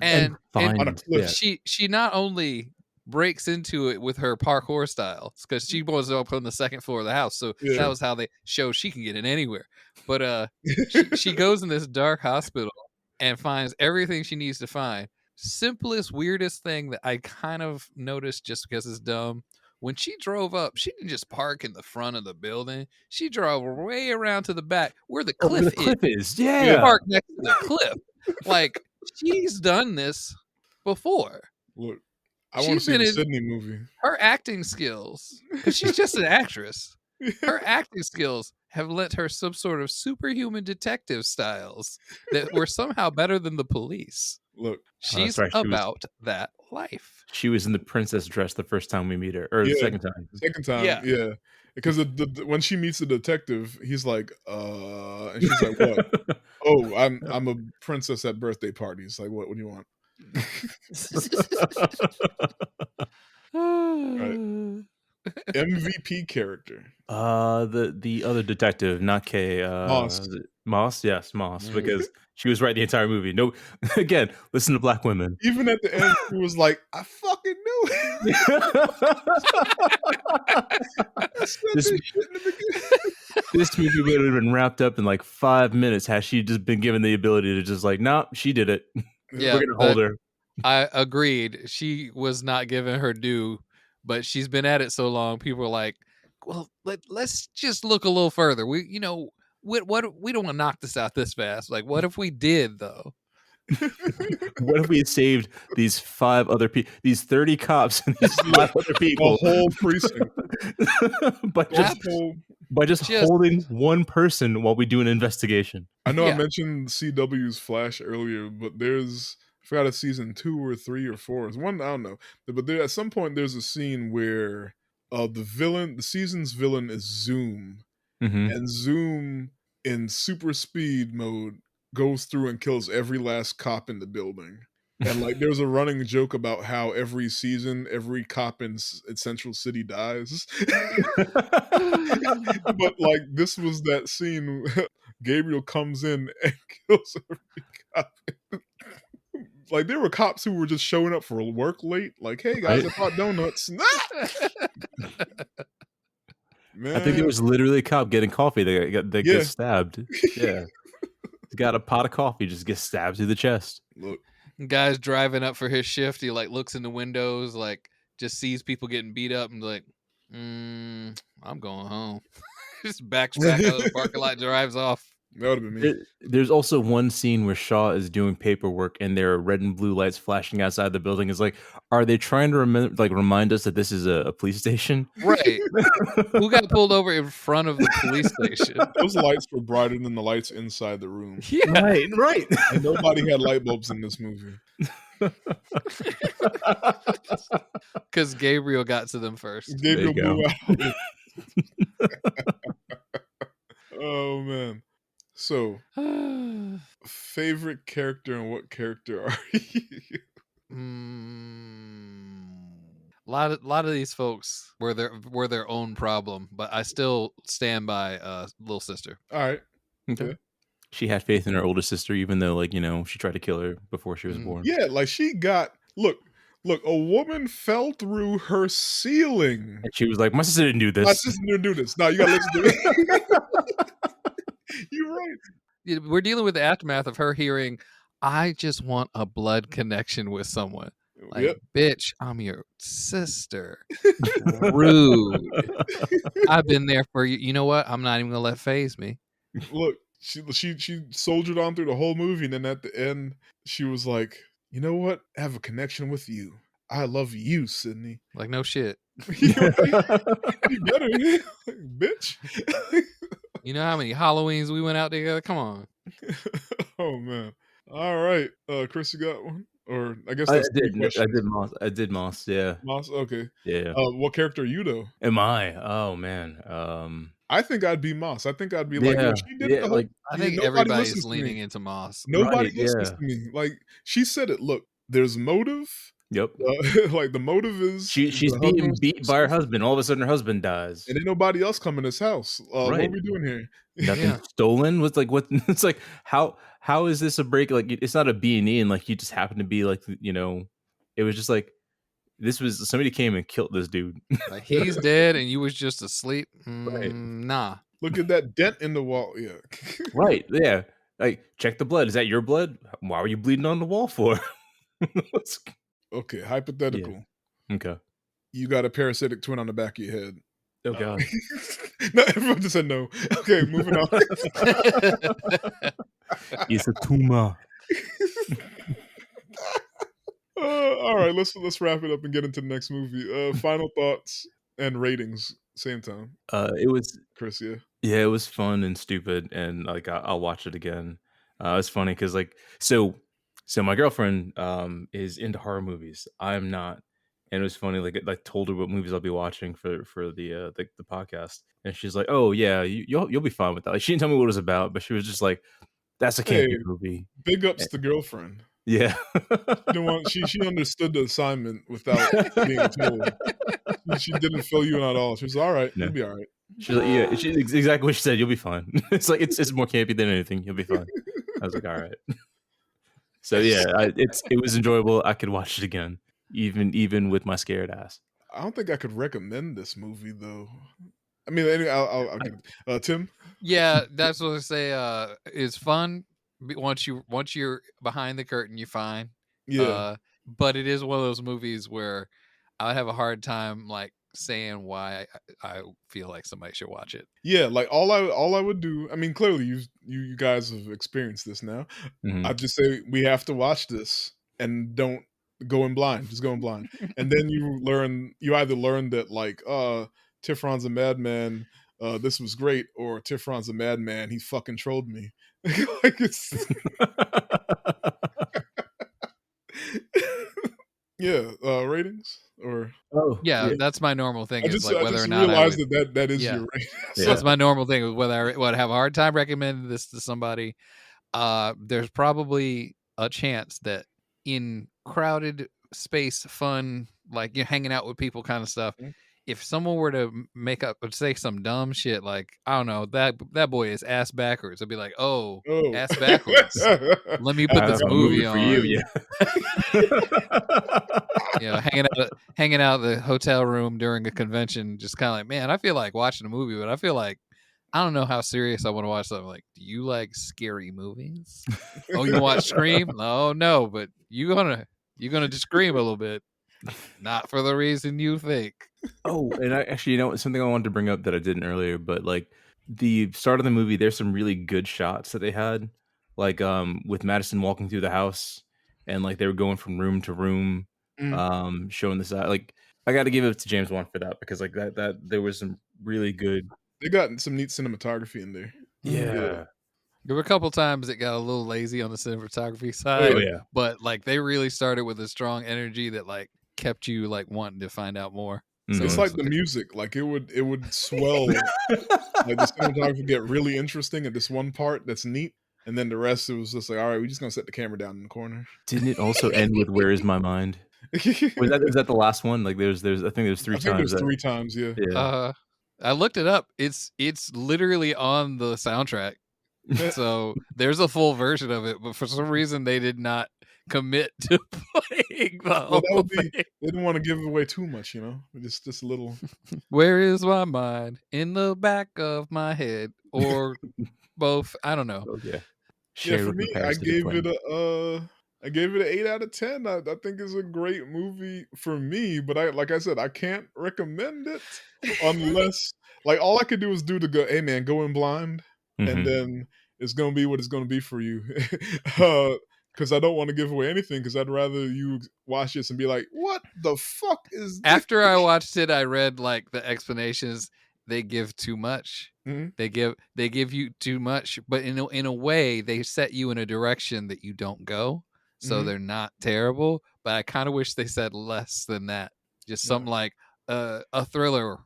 and on a cliff. She not only breaks into it with her parkour style because she was up on the second floor of the house. So Yeah. that was how they show she can get in anywhere. But she goes in this dark hospital and finds everything she needs to find. Simplest, weirdest thing that I kind of noticed just because it's dumb. When she drove up, she didn't just park in the front of the building. She drove way around to the back where the Oh, where cliff the cliff is. She Yeah. parked next to the cliff. Like, she's done this before. Look, I want to She's see been the in Sydney movie. her acting skills, because she's just an actress. Her acting skills have lent her some sort of superhuman detective styles that were somehow better than the police. Look, She's right. about that life. She was in the princess dress the first time we meet her, or the Yeah. second time. second time, Yeah. yeah. Because when she meets the detective, he's like, and she's like, what? Oh, I'm a princess at birthday parties. Like, what do you want? Right. MVP character. The other detective, not Kay. Moss. is it Moss, yes, Moss, Mm. because she was right the entire movie. No, again, listen to black women. Even at the end, she was like, I fucking knew it. I said This- this shit in the beginning. This movie would have been wrapped up in like 5 minutes had she just been given the ability to just like, nah, she did it. Yeah, We're gonna hold her. I agreed. She was not given her due, but she's been at it so long. People are like, "Well, let's just look a little further. We don't want to knock this out this fast. Like, what if we did though? What if we had saved these 5 other people, these 30 cops and these 5 other people, A whole precinct. but just holding one person while we do an investigation? I know Yeah. I mentioned CW's Flash earlier, but there's I forgot if season 2 or 3 or 4. It's one, I don't know. But there at some point there's a scene where the season's villain is Zoom. Mhm. And Zoom in super speed mode goes through and kills every last cop in the building. And like there's a running joke about how every season every cop in Central City dies. But like this was that scene Gabriel comes in and kills every cop. Like there were cops who were just showing up for work late. Like, hey guys, Right. I brought donuts. Man, I think there was literally a cop getting coffee that Yeah. gets stabbed. Yeah. He's got a pot of coffee, just gets stabbed through the chest. Look, Guy's driving up for his shift. He like looks in the windows, like just sees people getting beat up, and like, I'm going home. Just backs back out of the parking lot, drives off. that would have been me. There's also one scene where Shaw is doing paperwork and there are red and blue lights flashing outside the building. It's like, are they trying to remind us that this is a police station? Right. Who got pulled over in front of the police station? Those lights were brighter than the lights inside the room. Yeah. Right. And nobody had light bulbs in this movie. Because Gabriel got to them first. Gabriel There you blew out. Oh man. So, favorite character and what character are you? A lot of these folks were their own problem, but I still stand by little sister. All right. Okay. Yeah. She had faith in her older sister, even though, she tried to kill her before she was Mhm. born. Yeah, like she got look, a woman fell through her ceiling. And she was like, my sister didn't do My this. sister didn't do this. No, you gotta listen to me. You're right. Yeah, we're dealing with the aftermath of her hearing, I just want a blood connection with someone. Like, Yep. bitch, I'm your sister. Rude. I've been there for you. You know what? I'm not even gonna let phase me. Look, she soldiered on through the whole movie, and then at the end, she was like, "You know what? I have a connection with you. I love you, Sydney." Like, no shit. You're right. You better, bitch. You know how many Halloweens we went out together? Come on. Oh man. All right, Chris, you got one? Or I guess I that's three did questions. Moss. I did Moss, yeah. Moss, okay. Yeah. What character are you though? Am I? Oh man. I think I'd be Moss. I think I'd be like, look, she did the whole. I think nobody everybody's listens to me. leaning into Moss. Nobody Right, listens yeah. to me. Like she said it. Look, there's motive. Yep. Like the motive is She's the being husband's beat by her husband. All of a sudden, her husband dies. and ain't nobody else come in this house. What are Right. we doing here? Nothing Yeah. stolen. What's like what? It's like how is this a break? Like it's not a B&E, and like you just happen to be like it was just like This was somebody came and killed this dude. Like he's dead and you was just asleep. Right. Nah. Look at that dent in the wall. Yeah. Right. Yeah. Like, check the blood. Is that your blood? Why were you bleeding on the wall for? Okay, Yeah. hypothetical. Okay. You got a parasitic twin on the back of your head. Oh God. No, everyone just said no. Okay, moving on. It's a tumor. All right, let's wrap it up and get into the next movie. Final thoughts and ratings, same time. It was Chris, yeah. Yeah, it was fun and stupid, and like I'll watch it again. It's funny because like so my girlfriend is into horror movies. I'm not, and it was funny. Like I told her what movies I'll be watching for the podcast, and she's like, "Oh yeah, you'll be fine with that." Like she didn't tell me what it was about, but she was just like, "That's a Hey, campy movie." big ups to girlfriend. Yeah. You know what? She understood the assignment without being told. She didn't fill you in at all. She was all right. No. You'll be all right. She's like, yeah, she's exactly what she said. You'll be fine. It's like it's more campy than anything. You'll be fine. I was like, all right. So yeah, it was enjoyable. I could watch it again, even with my scared ass. I don't think I could recommend this movie though. I mean, anyway, I'll get it. Tim. Yeah, that's what I say. It's fun. Once you're behind the curtain, you're fine. Yeah. But it is one of those movies where I would have a hard time like saying why I feel like somebody should watch it. Yeah, like all I would do. I mean, clearly you guys have experienced this now. Mhm. I'd just say we have to watch this and don't go in blind. Just go in blind, and then you either learn that like Tifron's a madman. This was great, or Tifron's a madman. He fucking trolled me. Like it's yeah. Ratings or Oh Yeah, yeah. that's my normal thing. I Is just like I whether just or not I realized would. that is Yeah, your rating. Yeah. that's my normal thing. Is whether I would have a hard time recommending this to somebody. There's probably a chance that in crowded space, fun, like you're hanging out with people, kind of stuff. Mhm. If someone were to make up or say some dumb shit like I don't know that boy is ass backwards, I'd be like, oh, Oh, ass backwards. Let me I put this got a a movie movie for you. on. Yeah. You know, hanging out the hotel room during a convention, just kind of like, man, I feel like watching a movie, but I feel like I don't know how serious I want to watch something. Like, do you like scary movies? Oh, you watch Scream? Oh no, but you're gonna just scream a little bit. Not for the reason you think. Oh, and I actually, something I wanted to bring up that I didn't earlier, but like the start of the movie, there's some really good shots that they had, like with Madison walking through the house, and like they were going from room to room, showing the side. Like I got to give it to James Wan for that because like that there was some really good. They got some neat cinematography in there. Yeah. There were a couple times it got a little lazy on the cinematography Oh, side, Oh yeah. but like they really started with a strong energy that like kept you like wanting to find out more. So It's Mhm. like the music. Like it would swell. Like the cinematography would get really interesting at this one part that's neat, and then the rest it was just like, all right, we're just gonna set the camera down in the corner. Didn't it also end with "Where Is My Mind"? Was that the last one? Like there's I think there's three I think times there's that. 3 times. Yeah. Yeah. I looked it up. It's literally on the soundtrack. So there's a full version of it, but for some reason they did not commit to playing the Well, whole that would be. thing. They didn't want to give away too much, just a little. Where is my mind? In the back of my head, or both. I don't know. Oh yeah. Yeah, Shared for with me, my parasitic twin. I gave it an 8 out of 10. I think it's a great movie for me, but like I said, I can't recommend it unless like all I could do is do to go, hey man, go in blind, and Mhm. then it's gonna be what it's gonna be for you. Because I don't want to give away anything. Because I'd rather you watch this and be like, "What the fuck is this?" After I watched it, I read like the explanations. They give too much. Mhm. They give you too much, but in a way, they set you in a direction that you don't go. So Mhm. they're not terrible, but I kind of wish they said less than that. Just Yeah. something like a thriller,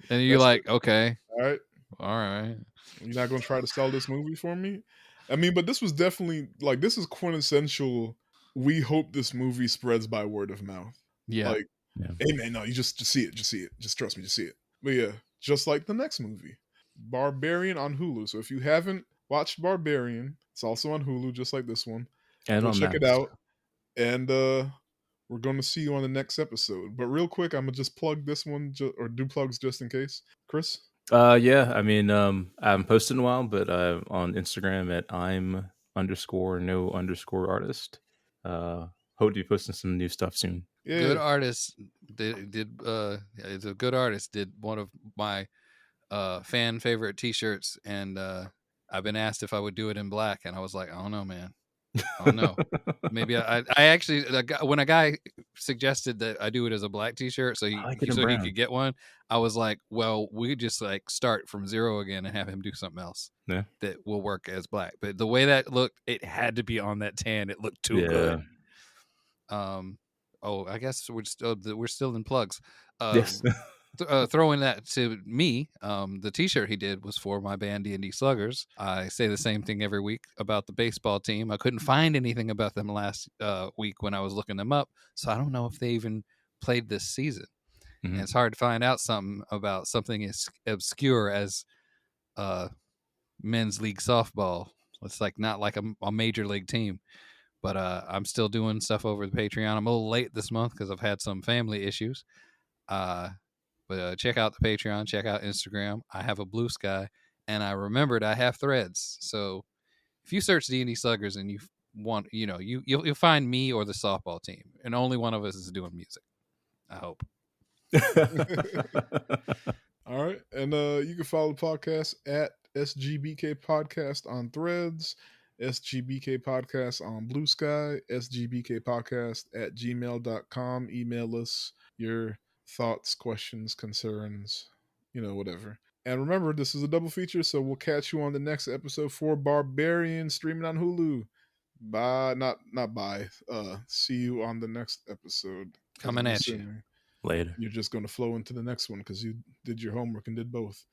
and you're That's it. like, okay, All right. all right, You're not gonna try to sell this movie for me? I mean, but this was definitely like this is quintessential. We hope this movie spreads by word of mouth. yeah. Like, Yeah. hey man, no, you just see it, just see it, just trust me, just see it. But yeah, just like the next movie, Barbarian on Hulu. So if you haven't watched Barbarian, it's also on Hulu, just like this one. And Go on check it Max. out, and we're going to see you on the next episode. But real quick, I'm gonna just plug this one or do plugs just in case. Chris. Yeah, I mean, I haven't posted in a while, but on Instagram at I'm_no_artist. Hope to be posting some new stuff soon. Yeah. Good artist is a good artist. Did one of my fan favorite T-shirts, and I've been asked if I would do it in black, and I was like, I don't know, man. I don't know. Maybe I actually when a guy suggested that I do it as a black T-shirt, so I like it in he brown. could get one, I was like, well, we could just like start from zero again and have him do something else Yeah. that will work as black. But the way that looked, it had to be on that tan. It looked too good. Oh, I guess we're still in plugs. Yes. Throwing that to me, the T-shirt he did was for my band D&D Sluggers. I say the same thing every week about the baseball team. I couldn't find anything about them last week when I was looking them up, so I don't know if they even played this season. Mhm. And it's hard to find out something about something as obscure as men's league softball. It's like not like a major league team. But I'm still doing stuff over the Patreon. I'm a little late this month because I've had some family issues. But check out the Patreon, check out Instagram. I have a Blue Sky, and I remembered I have Threads. So if you search D&D Sluggers and you want, you'll find me or the softball team, and only one of us is doing music. I hope. All right, and you can follow the podcast at SGBK Podcast on Threads, SGBK Podcast on Blue Sky, SGBK Podcast at gmail.com. Email us your thoughts, questions, concerns, whatever. And remember, this is a double feature, so we'll catch you on the next episode for Barbarian, streaming on Hulu. Bye. Not bye. See you on the next episode. Coming at you. Later. You're just going to flow into the next one because you did your homework and did both.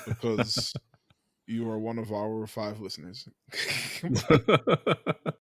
Because you are one of our 5 listeners.